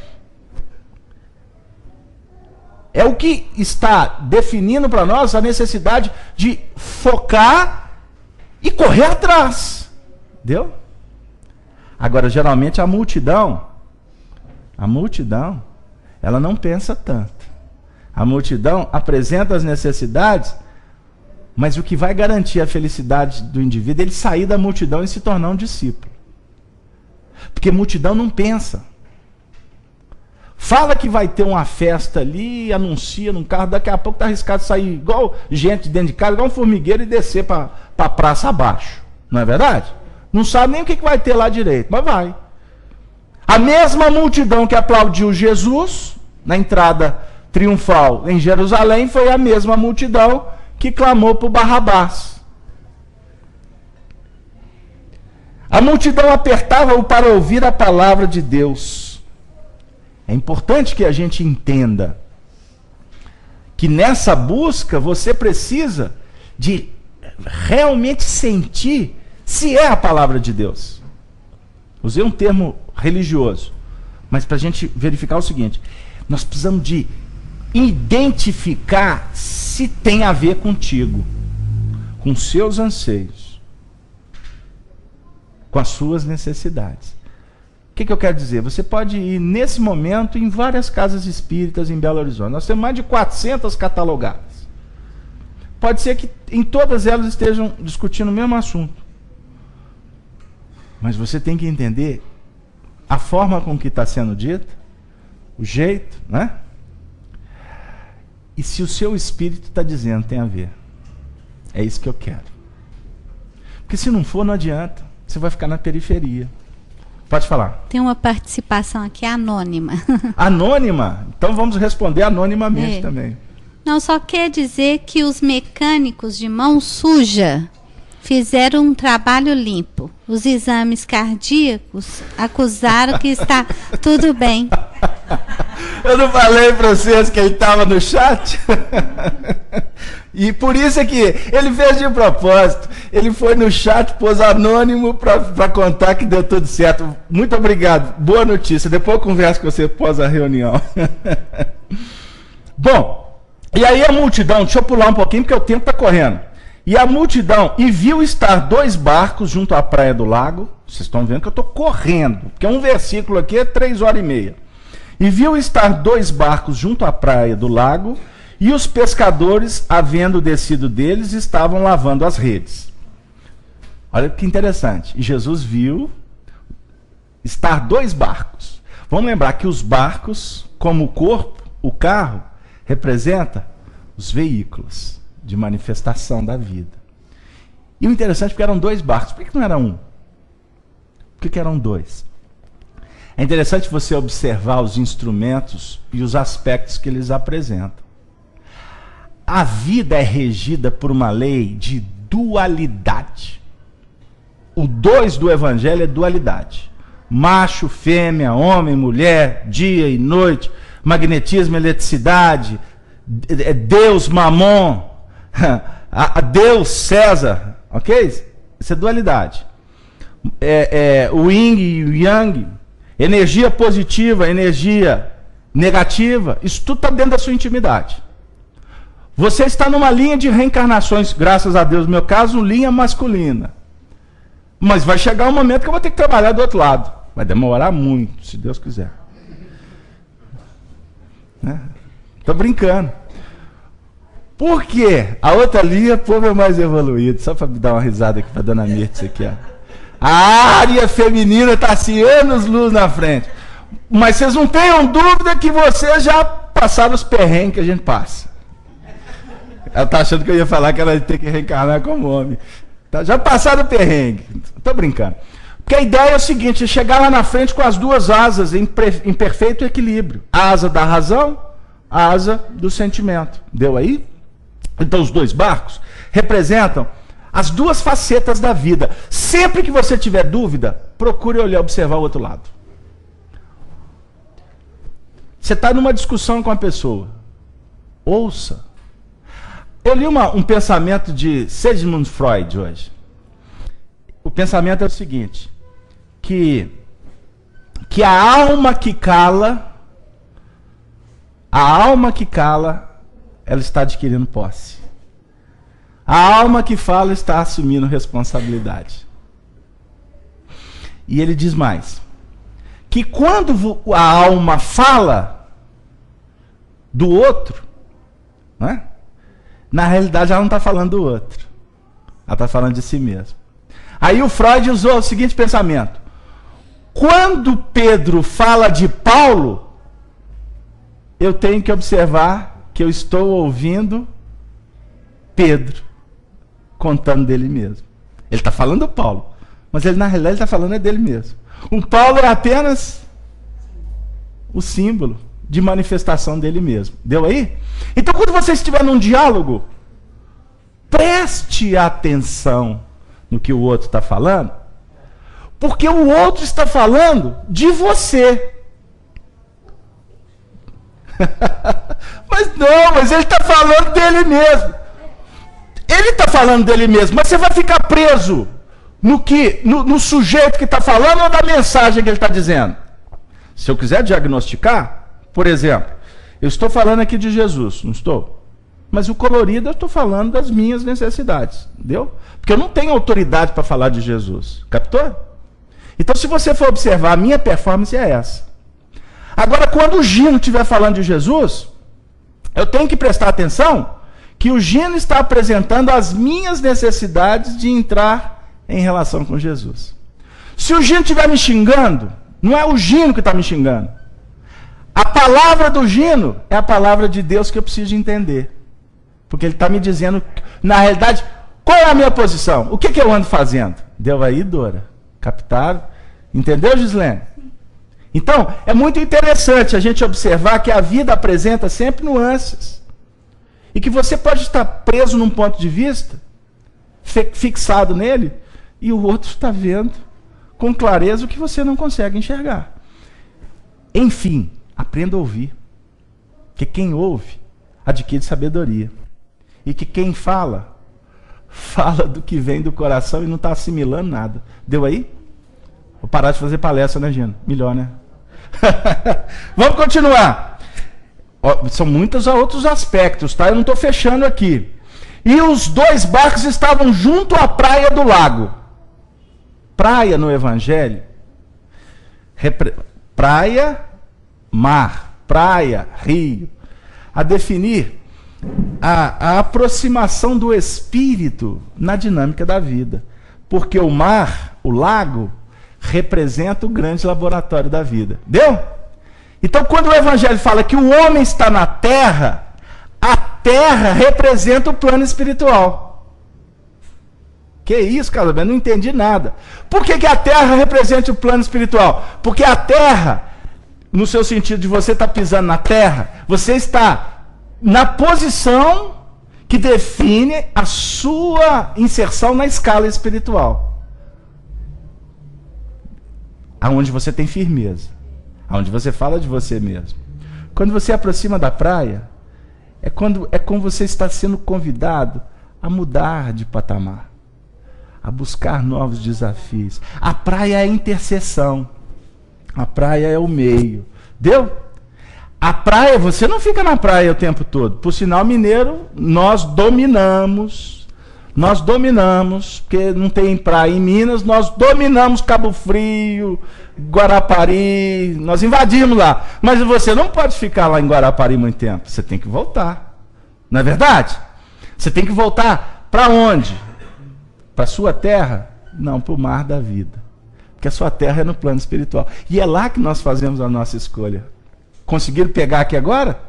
É o que está definindo para nós a necessidade de focar e correr atrás. Entendeu? Agora, geralmente a multidão, ela não pensa tanto. A multidão apresenta as necessidades, mas o que vai garantir a felicidade do indivíduo é ele sair da multidão e se tornar um discípulo. Porque multidão não pensa. Fala que vai ter uma festa ali, anuncia num carro, daqui a pouco está arriscado sair igual gente dentro de casa, igual um formigueiro e descer para a praça abaixo. Não é verdade? Não sabe nem o que vai ter lá direito, mas vai. A mesma multidão que aplaudiu Jesus na entrada triunfal em Jerusalém foi a mesma multidão que clamou por Barrabás. A multidão apertava-o para ouvir a palavra de Deus. É importante que a gente entenda que nessa busca você precisa de realmente sentir se é a palavra de Deus. Usei um termo religioso, mas para a gente verificar o seguinte, nós precisamos de identificar se tem a ver contigo, com seus anseios, com as suas necessidades. O que eu quero dizer? Você pode ir nesse momento em várias casas espíritas em Belo Horizonte. Nós temos mais de 400 catalogadas. Pode ser que em todas elas estejam discutindo o mesmo assunto. Mas você tem que entender a forma com que está sendo dito, o jeito, né? E se o seu espírito está dizendo, tem a ver. É isso que eu quero. Porque se não for, não adianta. Você vai ficar na periferia. Pode falar. Tem uma participação aqui anônima. Anônima? Então vamos responder anonimamente também. Não, só quer dizer que os mecânicos de mão suja fizeram um trabalho limpo. Os exames cardíacos acusaram que está tudo bem. Eu não falei para vocês que ele estava no chat? E por isso é que ele fez de propósito. Ele foi no chat, pôs anônimo para contar que deu tudo certo. Muito obrigado. Boa notícia. Depois eu converso com você após a reunião. Bom, e aí a multidão, deixa eu pular um pouquinho porque o tempo está correndo. E a multidão, e viu estar 2 barcos junto à praia do lago. Vocês estão vendo que eu estou correndo, porque um versículo aqui é 3h30. E viu estar 2 barcos junto à praia do lago, e os pescadores, havendo descido deles, estavam lavando as redes. Olha que interessante. E Jesus viu estar 2 barcos. Vamos lembrar que os barcos, como o corpo, o carro, representa os veículos de manifestação da vida. E o interessante é que eram 2 barcos. Por que não era um? Por que eram 2? É interessante você observar os instrumentos e os aspectos que eles apresentam. A vida é regida por uma lei de dualidade. O 2 do Evangelho é dualidade. Macho, fêmea, homem, mulher, dia e noite, magnetismo, eletricidade, Deus, Mamon, a Deus, César, ok? Isso é dualidade. O yin e o yang, energia positiva, energia negativa, isso tudo está dentro da sua intimidade. Você está numa linha de reencarnações, graças a Deus, no meu caso, linha masculina. Mas vai chegar um momento que eu vou ter que trabalhar do outro lado. Vai demorar muito, se Deus quiser. Estou brincando. Por quê? A outra linha, o povo é mais evoluído. Só para me dar uma risada aqui para a dona Mirtz aqui, ó. A área feminina está assim, anos-luz na frente. Mas vocês não tenham dúvida que vocês já passaram os perrengues que a gente passa. Ela está achando que eu ia falar que ela ia ter que reencarnar como homem. Tá, já passaram o perrengue. Estou brincando. Porque a ideia é o seguinte, é chegar lá na frente com as 2 asas em perfeito equilíbrio. A asa da razão, a asa do sentimento. Deu aí? Então os 2 barcos representam as 2 facetas da vida. Sempre que você tiver dúvida, procure olhar, observar o outro lado. Você está numa discussão com a pessoa. Ouça. Eu li um pensamento de Sigmund Freud hoje. O pensamento é o seguinte, que a alma que cala, ela está adquirindo posse. A alma que fala está assumindo responsabilidade. E ele diz mais, que quando a alma fala do outro, né? Na realidade ela não está falando do outro. Ela está falando de si mesma. Aí o Freud usou o seguinte pensamento. Quando Pedro fala de Paulo, eu tenho que observar que eu estou ouvindo Pedro contando dele mesmo. Ele está falando do Paulo, mas ele na realidade está falando dele mesmo. O Paulo é apenas o símbolo de manifestação dele mesmo. Deu aí? Então, quando você estiver num diálogo, preste atenção no que o outro está falando, porque o outro está falando de você. mas ele está falando dele mesmo. Ele está falando dele mesmo, mas você vai ficar preso no sujeito que está falando ou na mensagem que ele está dizendo. Se eu quiser diagnosticar, por exemplo, eu estou falando aqui de Jesus, não estou? Mas o colorido eu estou falando das minhas necessidades, entendeu? Porque eu não tenho autoridade para falar de Jesus, captou? Então, se você for observar, a minha performance é essa. Agora, quando o Gino estiver falando de Jesus, eu tenho que prestar atenção que o Gino está apresentando as minhas necessidades de entrar em relação com Jesus. Se o Gino estiver me xingando, não é o Gino que está me xingando. A palavra do Gino é a palavra de Deus que eu preciso entender. Porque ele está me dizendo, na realidade, qual é a minha posição? O que eu ando fazendo? Deu aí, Dora? Captaram? Entendeu, Gislene? Então, é muito interessante a gente observar que a vida apresenta sempre nuances. E que você pode estar preso num ponto de vista, fixado nele, e o outro está vendo com clareza o que você não consegue enxergar. Enfim, aprenda a ouvir. Que quem ouve adquire sabedoria. E que quem fala, fala do que vem do coração e não está assimilando nada. Deu aí? Vou parar de fazer palestra, né, Gina? Melhor, né? Vamos continuar. São muitos outros aspectos, tá? Eu não estou fechando aqui. E os 2 barcos estavam junto à praia do lago. Praia no Evangelho. Praia, mar. Praia, rio. A definir a aproximação do espírito na dinâmica da vida. Porque o mar, o lago, representa o grande laboratório da vida. Deu? Então, quando o Evangelho fala que o homem está na terra, a terra representa o plano espiritual. Que isso, Carlos? Eu não entendi nada. Por que a terra representa o plano espiritual? Porque a terra, no seu sentido de você estar pisando na terra, você está na posição que define a sua inserção na escala espiritual. Aonde você tem firmeza. Aonde você fala de você mesmo. Quando você aproxima da praia, é como você está sendo convidado a mudar de patamar, a buscar novos desafios. A praia é a interseção. A praia é o meio. Deu? A praia, você não fica na praia o tempo todo. Por sinal, mineiro, nós dominamos, porque não tem praia em Minas, nós dominamos Cabo Frio, Guarapari, nós invadimos lá. Mas você não pode ficar lá em Guarapari muito tempo, você tem que voltar. Não é verdade? Você tem que voltar para onde? Para a sua terra? Não, para o mar da vida. Porque a sua terra é no plano espiritual. E é lá que nós fazemos a nossa escolha. Conseguiram pegar aqui agora?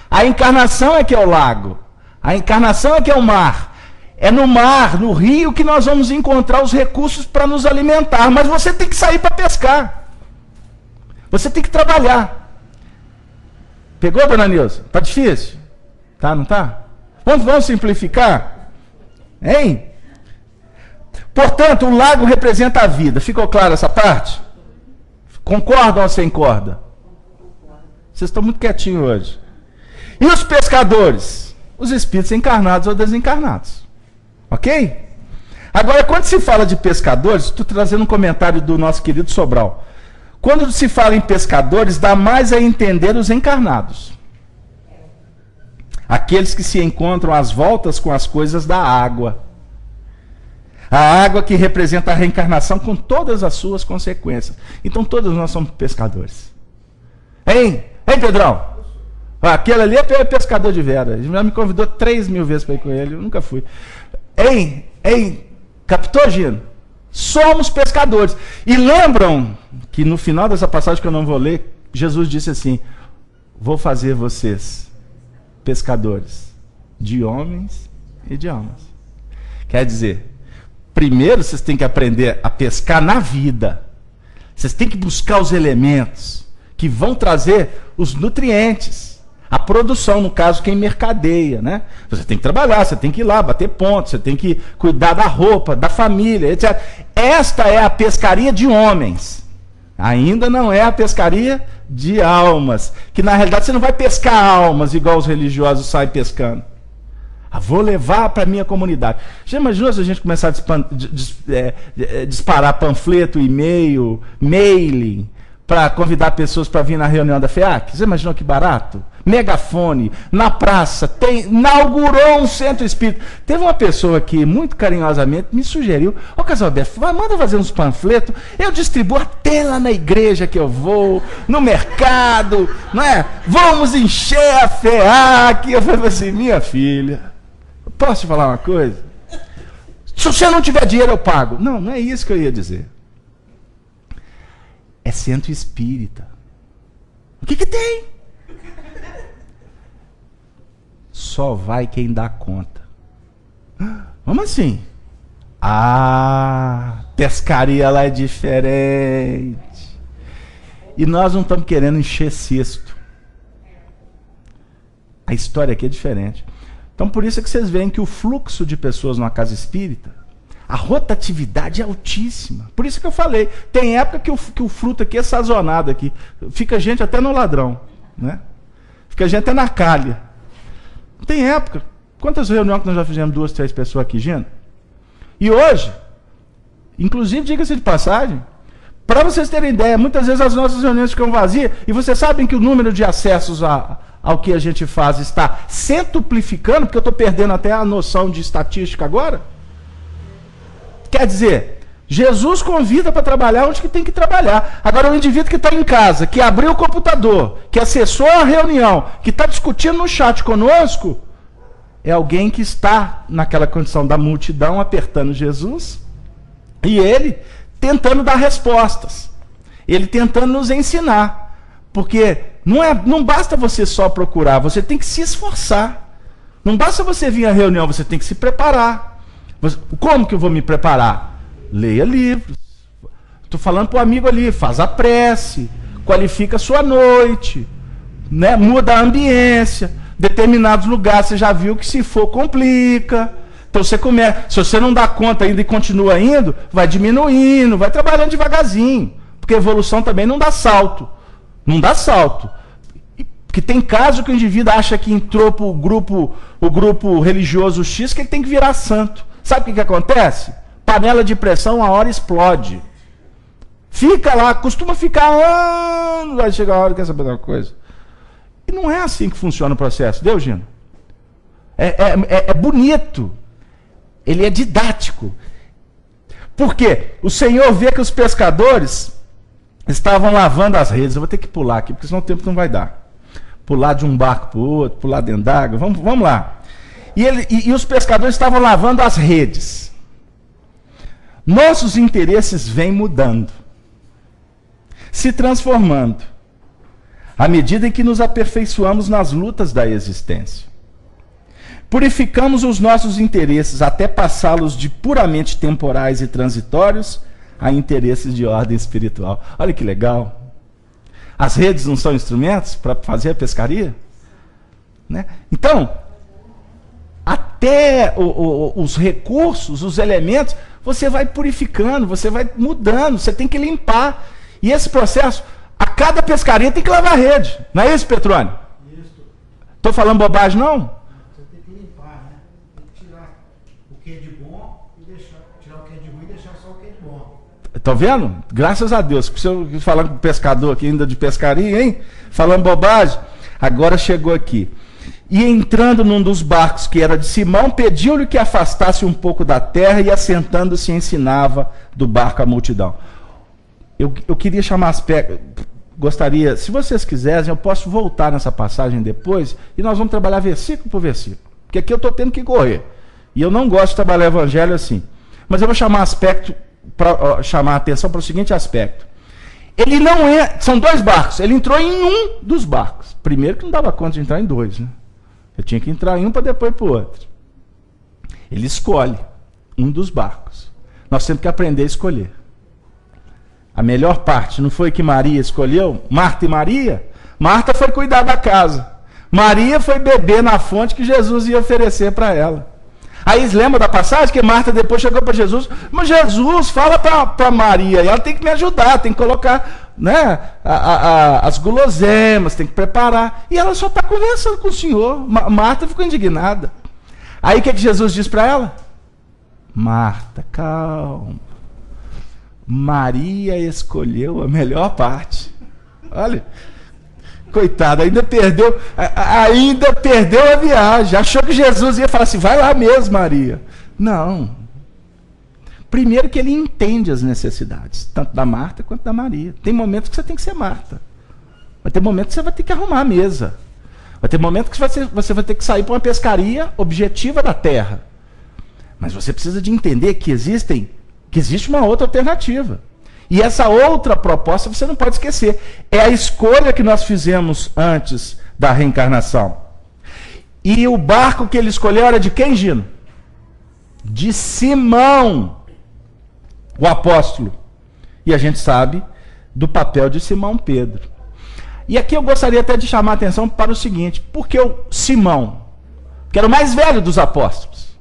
A encarnação é que é o lago. A encarnação é que é o mar. É no mar, no rio, que nós vamos encontrar os recursos para nos alimentar. Mas você tem que sair para pescar. Você tem que trabalhar. Pegou, dona Nilza? Tá difícil? Tá, não tá? Vamos simplificar? Hein? Portanto, o lago representa a vida. Ficou claro essa parte? Concordam ou sem corda? Vocês estão muito quietinhos hoje. E os pescadores? Os espíritos encarnados ou desencarnados. Ok? Agora, quando se fala de pescadores, estou trazendo um comentário do nosso querido Sobral. Quando se fala em pescadores, dá mais a entender os encarnados. Aqueles que se encontram às voltas com as coisas da água. A água que representa a reencarnação com todas as suas consequências. Então todos nós somos pescadores. Hein, Pedrão? Aquele ali é pescador de vera. Ele já me convidou 3.000 vezes para ir com ele. Eu nunca fui. Hein, captou, Gino? Somos pescadores. E lembram que no final dessa passagem que eu não vou ler, Jesus disse assim: vou fazer vocês pescadores de homens e de almas. Quer dizer, primeiro vocês têm que aprender a pescar na vida. Vocês têm que buscar os elementos que vão trazer os nutrientes, a produção, no caso, quem mercadeia, né? Você tem que trabalhar, você tem que ir lá, bater ponto, você tem que cuidar da roupa, da família, etc. Esta é a pescaria de homens. Ainda não é a pescaria de almas. Que na realidade você não vai pescar almas igual os religiosos saem pescando. Vou levar para a minha comunidade. Já imaginou se a gente começar a disparar panfleto, e-mail, mailing, para convidar pessoas para vir na reunião da FEAC? Você imaginou que barato? Megafone, na praça, inaugurou um centro espírita. Teve uma pessoa que, muito carinhosamente, me sugeriu: ô Casalberto, manda fazer uns panfletos, eu distribuo até lá na igreja que eu vou, no mercado, não é? Vamos encher a FEAC. Eu falei assim: minha filha, posso te falar uma coisa? Se você não tiver dinheiro, eu pago. Não, não é isso que eu ia dizer. É centro espírita. O que tem? Só vai quem dá conta. Como assim? Pescaria lá é diferente. E nós não estamos querendo encher cesto. A história aqui é diferente. Então por isso é que vocês veem que o fluxo de pessoas numa casa espírita, a rotatividade é altíssima. Por isso que eu falei, tem época que o fruto aqui é sazonado aqui. Fica gente até no ladrão, né? Fica gente até na calha. Tem época. Quantas reuniões que nós já fizemos 2, 3 pessoas aqui, gente? E hoje, inclusive, diga-se de passagem, para vocês terem ideia, muitas vezes as nossas reuniões ficam vazias, e vocês sabem que o número de acessos ao que a gente faz está centuplificando, porque eu estou perdendo até a noção de estatística agora. Quer dizer, Jesus convida para trabalhar onde que tem que trabalhar. Agora, o indivíduo que está em casa, que abriu o computador, que acessou a reunião, que está discutindo no chat conosco, é alguém que está naquela condição da multidão apertando Jesus e ele tentando dar respostas. Ele tentando nos ensinar. Porque não basta você só procurar, você tem que se esforçar. Não basta você vir à reunião, você tem que se preparar. Como que eu vou me preparar? Leia livros. Estou falando para o amigo ali, faz a prece, qualifica a sua noite, né? Muda a ambiência. Determinados lugares você já viu que se for complica. Então você começa, se você não dá conta ainda e continua indo, vai diminuindo, vai trabalhando devagarzinho, porque evolução também não dá salto. Não dá salto. Porque tem caso que o indivíduo acha que entrou para o grupo religioso X, que ele tem que virar santo. Sabe o que acontece? Panela de pressão, uma hora explode. Fica lá, costuma ficar anos, vai chegar a hora, quer saber de uma coisa? E não é assim que funciona o processo, deu, Gino? É bonito. Ele é didático. Por quê? O Senhor vê que os pescadores estavam lavando as redes. Eu vou ter que pular aqui, porque senão o tempo não vai dar. Pular de um barco para o outro, pular dentro d'água. Vamos lá. E os pescadores estavam lavando as redes. Nossos interesses vêm mudando, se transformando, à medida em que nos aperfeiçoamos nas lutas da existência. Purificamos os nossos interesses até passá-los de puramente temporais e transitórios a interesses de ordem espiritual. Olha que legal. As redes não são instrumentos para fazer a pescaria? Né? Então, até os recursos, os elementos, você vai purificando, você vai mudando, você tem que limpar. E esse processo, a cada pescaria tem que lavar a rede. Não é isso, Petrônio? Isso. Estou falando bobagem, não? Você tem que limpar, né? Tem que tirar o que é de bom e tirar o que é de ruim e deixar só o que é de bom. Estão vendo? Graças a Deus. Se eu falando com o pescador aqui ainda de pescaria, hein? Falando bobagem. Agora chegou aqui. E entrando num dos barcos que era de Simão, pediu-lhe que afastasse um pouco da terra e assentando-se ensinava do barco a multidão. Eu queria chamar aspecto, gostaria, se vocês quiserem, eu posso voltar nessa passagem depois e nós vamos trabalhar versículo por versículo. Porque aqui eu estou tendo que correr. E eu não gosto de trabalhar o evangelho assim. Mas eu vou chamar aspecto, chamar a atenção para o seguinte aspecto. Ele não é. São 2 barcos. Ele entrou em um dos barcos. Primeiro que não dava conta de entrar em 2, né? Eu tinha que entrar em um para depois ir para o outro. Ele escolhe um dos barcos. Nós temos que aprender a escolher. A melhor parte não foi que Maria escolheu? Marta e Maria? Marta foi cuidar da casa. Maria foi beber na fonte que Jesus ia oferecer para ela. Aí lembra da passagem que Marta depois chegou para Jesus? Mas Jesus, fala para Maria, ela tem que me ajudar, tem que colocar, né, as guloseimas, tem que preparar. E ela só está conversando com o Senhor. Marta ficou indignada. Aí o que Jesus diz para ela? Marta, calma. Maria escolheu a melhor parte. Olha, coitada, ainda perdeu a viagem. Achou que Jesus ia falar assim, vai lá mesmo, Maria. Não. Primeiro que ele entende as necessidades, tanto da Marta quanto da Maria. Tem momentos que você tem que ser Marta. Vai ter momentos que você vai ter que arrumar a mesa. Vai ter momentos que você vai ter que sair para uma pescaria objetiva da terra. Mas você precisa de entender que existe uma outra alternativa. E essa outra proposta você não pode esquecer. É a escolha que nós fizemos antes da reencarnação. E o barco que ele escolheu era de quem, Gino? De Simão, o apóstolo. E a gente sabe do papel de Simão Pedro. E aqui eu gostaria até de chamar a atenção para o seguinte. Por que o Simão? que era o mais velho dos apóstolos.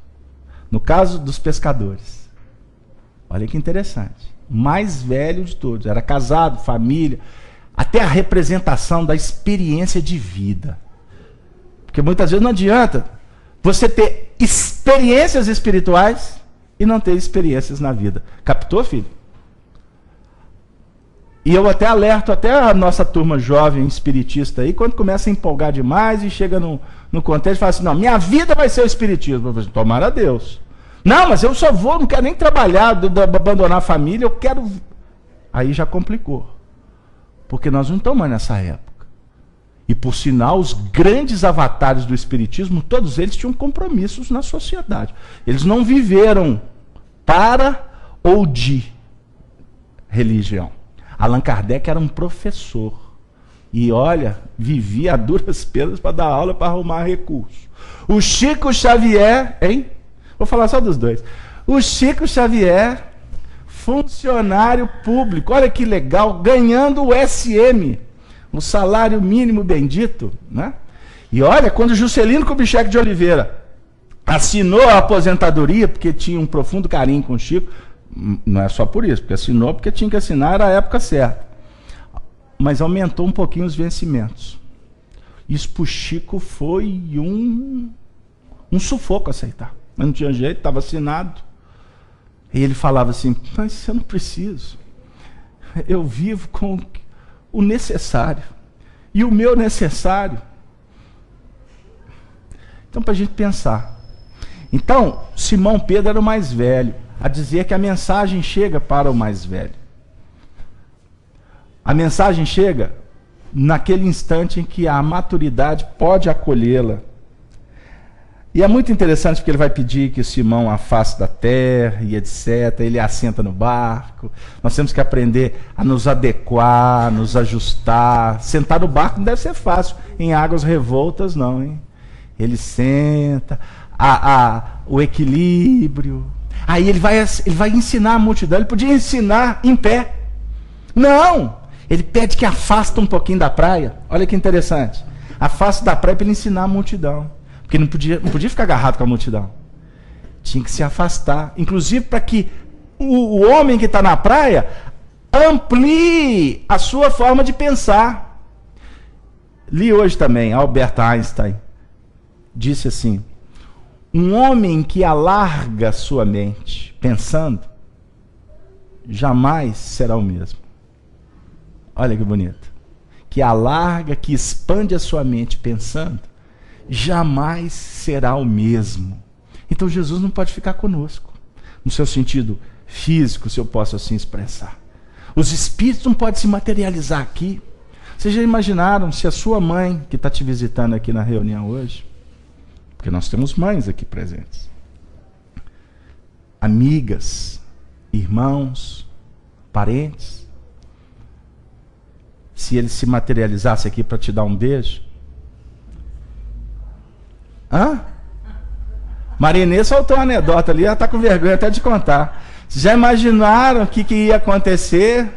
No caso dos pescadores. Olha que interessante. O mais velho de todos. Era casado, família, até a representação da experiência de vida. Porque muitas vezes não adianta você ter experiências espirituais e não ter experiências na vida. Captou, filho? E eu até alerto até a nossa turma jovem espiritista aí, quando começa a empolgar demais e chega no contexto e fala assim, não, minha vida vai ser o espiritismo. Eu falo, tomara a Deus. Não, mas eu só vou, não quero nem trabalhar, abandonar a família, eu quero... Aí já complicou. Porque nós não estamos mais nessa época. E por sinal, os grandes avatares do espiritismo, todos eles tinham compromissos na sociedade. Eles não viveram para ou de religião. Allan Kardec era um professor. E olha, vivia a duras penas para dar aula, para arrumar recursos. O Chico Xavier, hein? Vou falar só dos dois. O Chico Xavier, funcionário público, olha que legal, ganhando o SM, o salário mínimo bendito, né? E olha, quando Juscelino Kubitschek de Oliveira assinou a aposentadoria, porque tinha um profundo carinho com o Chico, não é só por isso, porque assinou porque tinha que assinar, era a época certa. Mas aumentou um pouquinho os vencimentos. Isso para o Chico foi um sufoco aceitar. Mas não tinha jeito, estava assinado. E ele falava assim, mas eu não preciso. Eu vivo com o necessário. E o meu necessário. Então, para a gente pensar. Então, Simão Pedro era o mais velho, a dizer que a mensagem chega para o mais velho. A mensagem chega naquele instante em que a maturidade pode acolhê-la. E é muito interessante porque ele vai pedir que Simão afaste da terra e etc. Ele assenta no barco. Nós temos que aprender a nos adequar, nos ajustar. Sentar no barco não deve ser fácil. Em águas revoltas, não, hein? Ele senta, o equilíbrio. Aí ele vai ensinar a multidão. Ele podia ensinar em pé. Não! Ele pede que afasta um pouquinho da praia. Olha que interessante. Afasta da praia para ele ensinar a multidão. Porque não podia ficar agarrado com a multidão. Tinha que se afastar. Inclusive para que o homem que está na praia amplie a sua forma de pensar. Li hoje também, Albert Einstein disse assim, um homem que alarga sua mente pensando, jamais será o mesmo. Olha que bonito. Que alarga, que expande a sua mente pensando, jamais será o mesmo. Então Jesus não pode ficar conosco, no seu sentido físico, se eu posso assim expressar. Os espíritos não podem se materializar aqui. Vocês já imaginaram se a sua mãe, que está te visitando aqui na reunião hoje, porque nós temos mães aqui presentes, amigas, irmãos, parentes, se ele se materializasse aqui para te dar um beijo? Hã? Marinê soltou uma anedota ali, ela está com vergonha até de contar. Já imaginaram o que ia acontecer?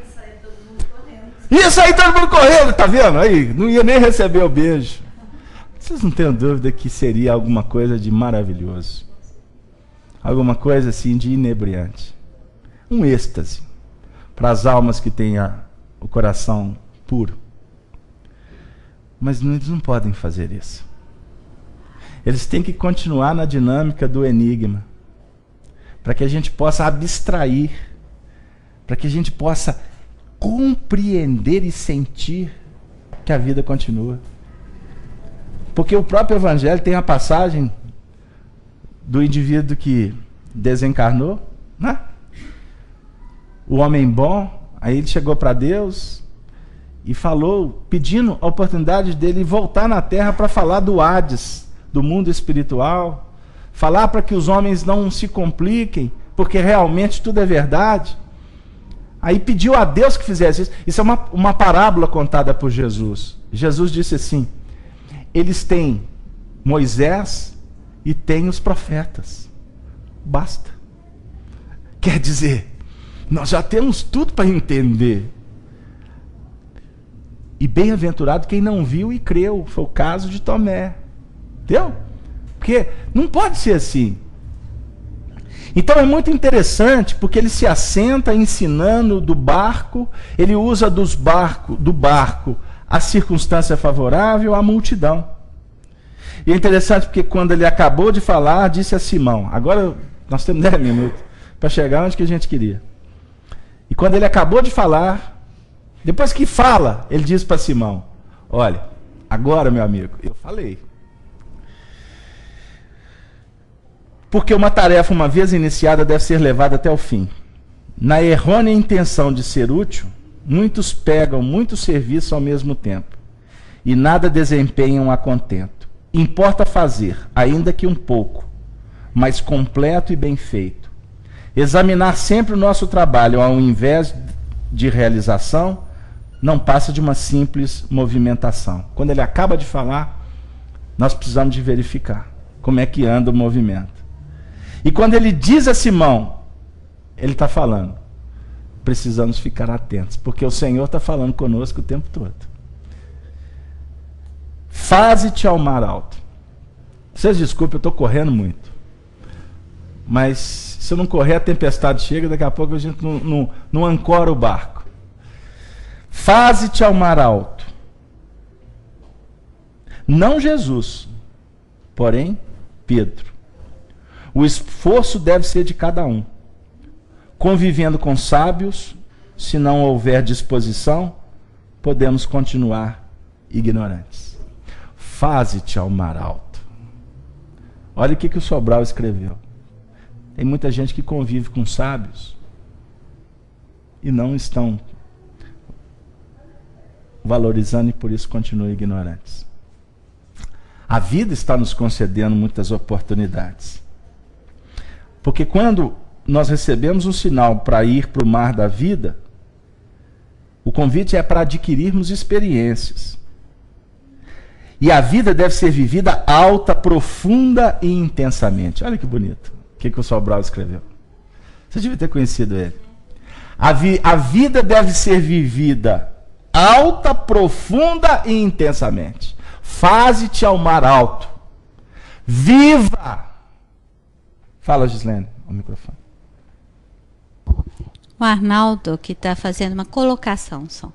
Isso aí todo mundo correndo, tá vendo? Aí, não ia nem receber o beijo. Vocês não têm dúvida que seria alguma coisa de maravilhoso. Alguma coisa assim de inebriante. Um êxtase para as almas que têm o coração puro. Mas eles não podem fazer isso. Eles têm que continuar na dinâmica do enigma, para que a gente possa abstrair, para que a gente possa compreender e sentir que a vida continua. Porque o próprio Evangelho tem a passagem do indivíduo que desencarnou, né? O homem bom, aí ele chegou para Deus e falou, pedindo a oportunidade dele voltar na Terra para falar do Hades, do mundo espiritual, falar para que os homens não se compliquem, porque realmente tudo é verdade. Aí pediu a Deus que fizesse isso. Isso é uma parábola contada por Jesus. Jesus disse assim, eles têm Moisés e têm os profetas. Basta. Quer dizer, nós já temos tudo para entender. E bem-aventurado quem não viu e creu. Foi o caso de Tomé. Entendeu? Porque não pode ser assim. Então é muito interessante, porque ele se assenta ensinando do barco, ele usa do barco a circunstância favorável à multidão. E é interessante porque quando ele acabou de falar, disse a Simão, agora nós temos 10 minutos para chegar onde que a gente queria. E quando ele acabou de falar, depois que fala, ele diz para Simão, olha, agora meu amigo, eu falei. Porque uma tarefa, uma vez iniciada, deve ser levada até o fim. Na errônea intenção de ser útil, muitos pegam muito serviço ao mesmo tempo e nada desempenham a contento. Importa fazer, ainda que um pouco, mas completo e bem feito. Examinar sempre o nosso trabalho ao invés de realização não passa de uma simples movimentação. Quando ele acaba de falar, nós precisamos de verificar como é que anda o movimento. E quando ele diz a Simão, ele está falando, precisamos ficar atentos, porque o Senhor está falando conosco o tempo todo. Faze-te ao mar alto. Vocês desculpem, eu estou correndo muito. Mas se eu não correr, a tempestade chega, daqui a pouco a gente não ancora o barco. Faze-te ao mar alto. Não Jesus, porém Pedro. O esforço deve ser de cada um. Convivendo com sábios, se não houver disposição, podemos continuar ignorantes. Faze-te ao mar alto. Olha o que o Sobral escreveu. Tem muita gente que convive com sábios e não estão valorizando e por isso continuam ignorantes. A vida está nos concedendo muitas oportunidades. Porque quando nós recebemos um sinal para ir para o mar da vida, o convite é para adquirirmos experiências. E a vida deve ser vivida alta, profunda e intensamente. Olha que bonito. O que o Sobral escreveu? Você devia ter conhecido ele. A vida deve ser vivida alta, profunda e intensamente. Faze-te ao mar alto. Viva! Fala, Gislene, ao microfone. O Arnaldo, que está fazendo uma colocação só.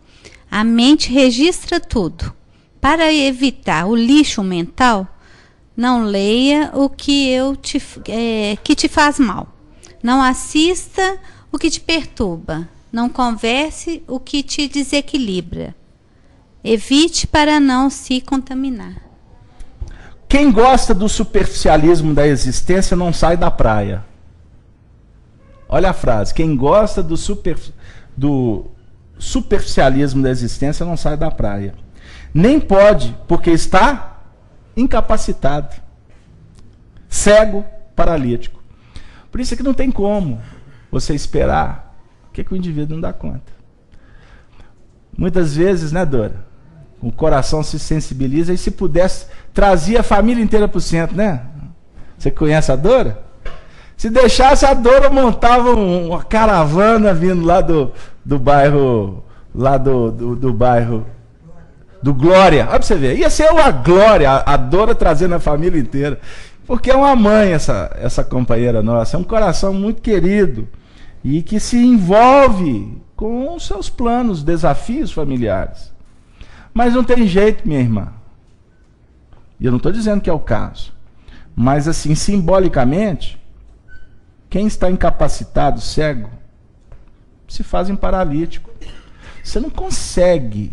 A mente registra tudo. Para evitar o lixo mental, não leia o que te faz mal. Não assista o que te perturba. Não converse o que te desequilibra. Evite para não se contaminar. Quem gosta do superficialismo da existência não sai da praia. Olha a frase. Quem gosta do superficialismo da existência não sai da praia. Nem pode, porque está incapacitado. Cego, paralítico. Por isso é que não tem como você esperar o que o indivíduo não dá conta. Muitas vezes, né, Dora? O coração se sensibiliza e se pudesse, trazia a família inteira para o centro, né? Você conhece a Dora? Se deixasse, a Dora montava uma caravana vindo lá do bairro, lá do bairro do Glória. Olha para você ver, ia ser uma glória a Dora trazendo a família inteira. Porque é uma mãe essa companheira nossa, é um coração muito querido e que se envolve com os seus planos, desafios familiares. Mas não tem jeito, minha irmã. E eu não estou dizendo que é o caso. Mas assim, simbolicamente, quem está incapacitado, cego, se faz em paralítico. Você não consegue,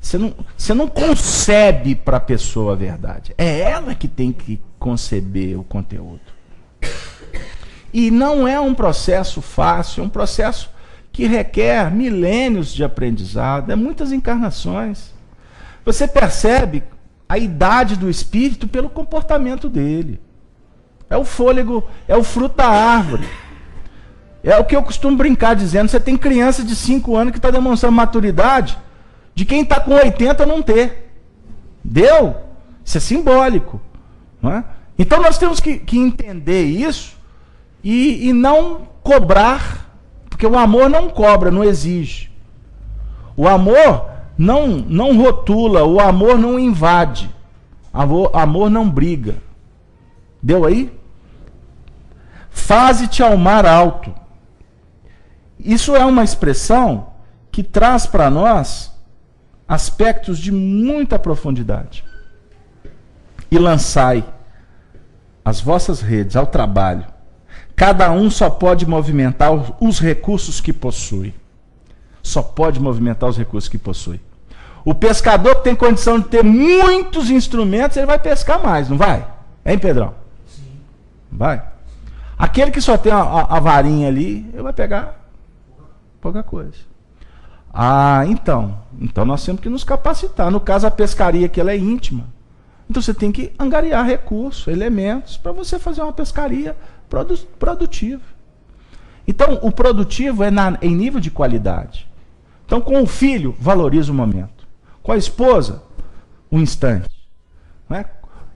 você não concebe para a pessoa a verdade. É ela que tem que conceber o conteúdo. E não é um processo fácil, é um processo que requer milênios de aprendizado, é muitas encarnações. Você percebe a idade do espírito pelo comportamento dele. É o fôlego, é o fruto da árvore. É o que eu costumo brincar dizendo, você tem criança de 5 anos que está demonstrando maturidade de quem está com 80 não ter. Deu? Isso é simbólico. Não é? Então nós temos que entender isso e não cobrar, porque o amor não cobra, não exige. O amor não rotula, o amor não invade, amor não briga. Deu aí? Faze-te ao mar alto. Isso é uma expressão que traz para nós aspectos de muita profundidade. E lançai as vossas redes ao trabalho. Cada um só pode movimentar os recursos que possui. Só pode movimentar os recursos que possui. O pescador que tem condição de ter muitos instrumentos, ele vai pescar mais, não vai? Hein, Pedrão? Sim. Vai. Aquele que só tem a varinha ali, ele vai pegar pouca coisa. Então nós temos que nos capacitar. No caso, a pescaria que ela é íntima. Então você tem que angariar recursos, elementos, para você fazer uma pescaria produtiva. Então, o produtivo é em nível de qualidade. Então, com o filho, valoriza o momento. Com a esposa, um instante. Né?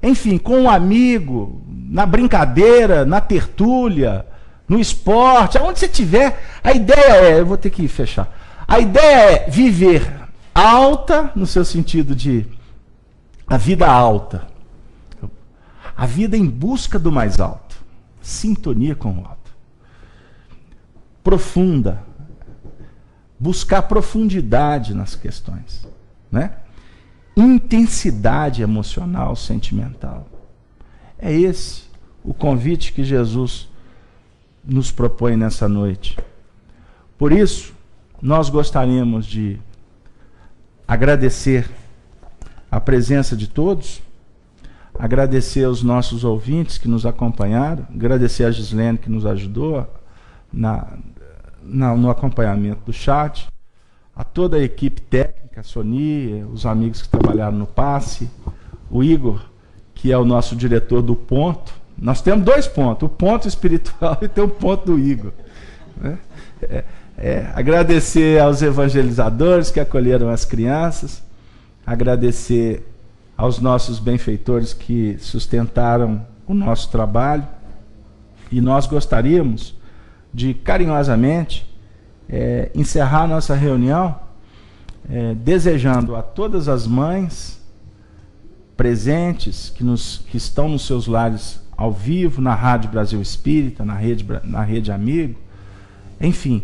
Enfim, com um amigo, na brincadeira, na tertúlia, no esporte, aonde você estiver, a ideia eu vou ter que fechar. A ideia é viver alta, no seu sentido de a vida alta. A vida em busca do mais alto. Sintonia com o alto. Profunda. Buscar profundidade nas questões. Né? Intensidade emocional, sentimental. É esse o convite que Jesus nos propõe nessa noite. Por isso, nós gostaríamos de agradecer a presença de todos, agradecer aos nossos ouvintes que nos acompanharam, agradecer a Gislene que nos ajudou no acompanhamento do chat, a toda a equipe técnica, a Sony, os amigos que trabalharam no passe, o Igor, que é o nosso diretor do ponto. Nós temos 2 pontos, o ponto espiritual e tem o ponto do Igor. Né? Agradecer aos evangelizadores que acolheram as crianças, agradecer aos nossos benfeitores que sustentaram o nosso trabalho, e nós gostaríamos de carinhosamente encerrar nossa reunião desejando a todas as mães presentes que estão nos seus lares ao vivo, na Rádio Brasil Espírita, na Rede Amigo, enfim,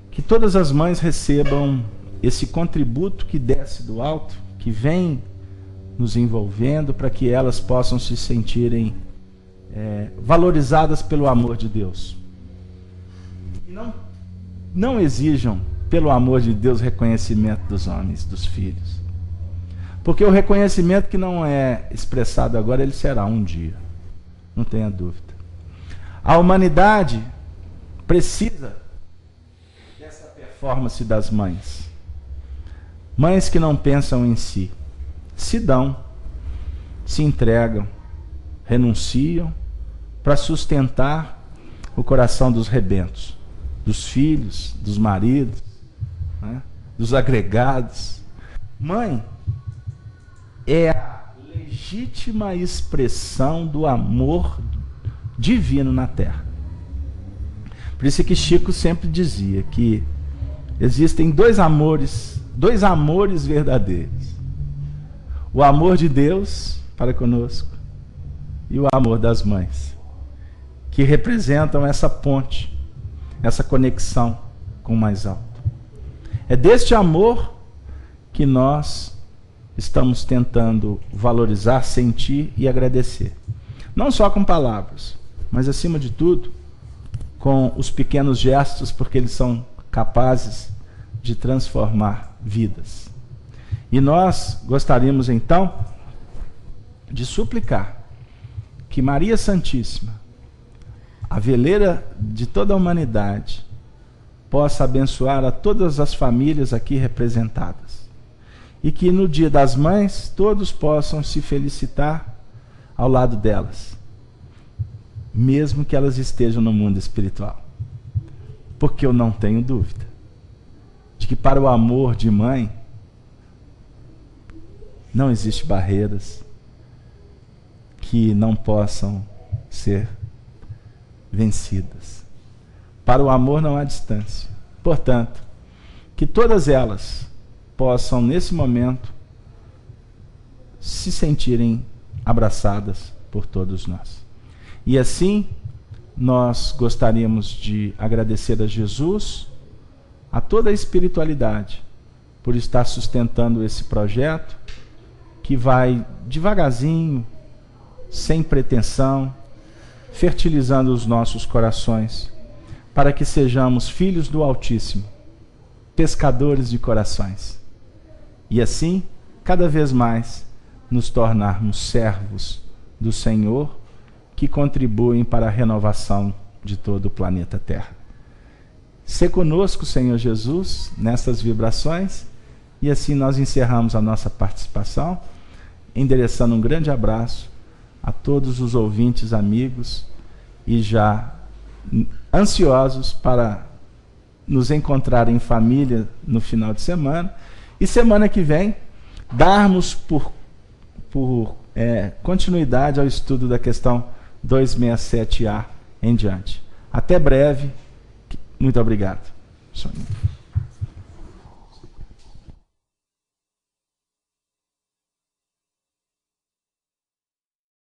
que todas as mães recebam esse contributo que desce do alto, que vem nos envolvendo, para que elas possam se sentirem valorizadas pelo amor de Deus. E não exijam, pelo amor de Deus, reconhecimento dos homens, dos filhos. Porque o reconhecimento que não é expressado agora, ele será um dia. Não tenha dúvida. A humanidade precisa dessa performance das mães. Mães que não pensam em si. Se dão, se entregam, renunciam para sustentar o coração dos rebentos, dos filhos, dos maridos, né? Dos agregados. Mãe é a legítima expressão do amor divino na terra. Por isso que Chico sempre dizia que existem dois amores verdadeiros. O amor de Deus para conosco e o amor das mães, que representam essa ponte, essa conexão com o mais alto. É deste amor que nós estamos tentando valorizar, sentir e agradecer. Não só com palavras, mas acima de tudo, com os pequenos gestos, porque eles são capazes de transformar vidas. E nós gostaríamos então de suplicar que Maria Santíssima, a veleira de toda a humanidade, possa abençoar a todas as famílias aqui representadas. E que no Dia das Mães todos possam se felicitar ao lado delas, mesmo que elas estejam no mundo espiritual. Porque eu não tenho dúvida de que para o amor de mãe não existe barreiras que não possam ser vencidas. Para o amor não há distância. Portanto, que todas elas possam, nesse momento, se sentirem abraçadas por todos nós. E assim, nós gostaríamos de agradecer a Jesus, a toda a espiritualidade, por estar sustentando esse projeto, que vai devagarzinho, sem pretensão, fertilizando os nossos corações, para que sejamos filhos do Altíssimo, pescadores de corações. E assim, cada vez mais, nos tornarmos servos do Senhor, que contribuem para a renovação de todo o planeta Terra. Sê conosco, Senhor Jesus, nessas vibrações, e assim nós encerramos a nossa participação, endereçando um grande abraço a todos os ouvintes, amigos, e já ansiosos para nos encontrar em família no final de semana, e semana que vem darmos por continuidade ao estudo da questão 267A em diante. Até breve. Muito obrigado.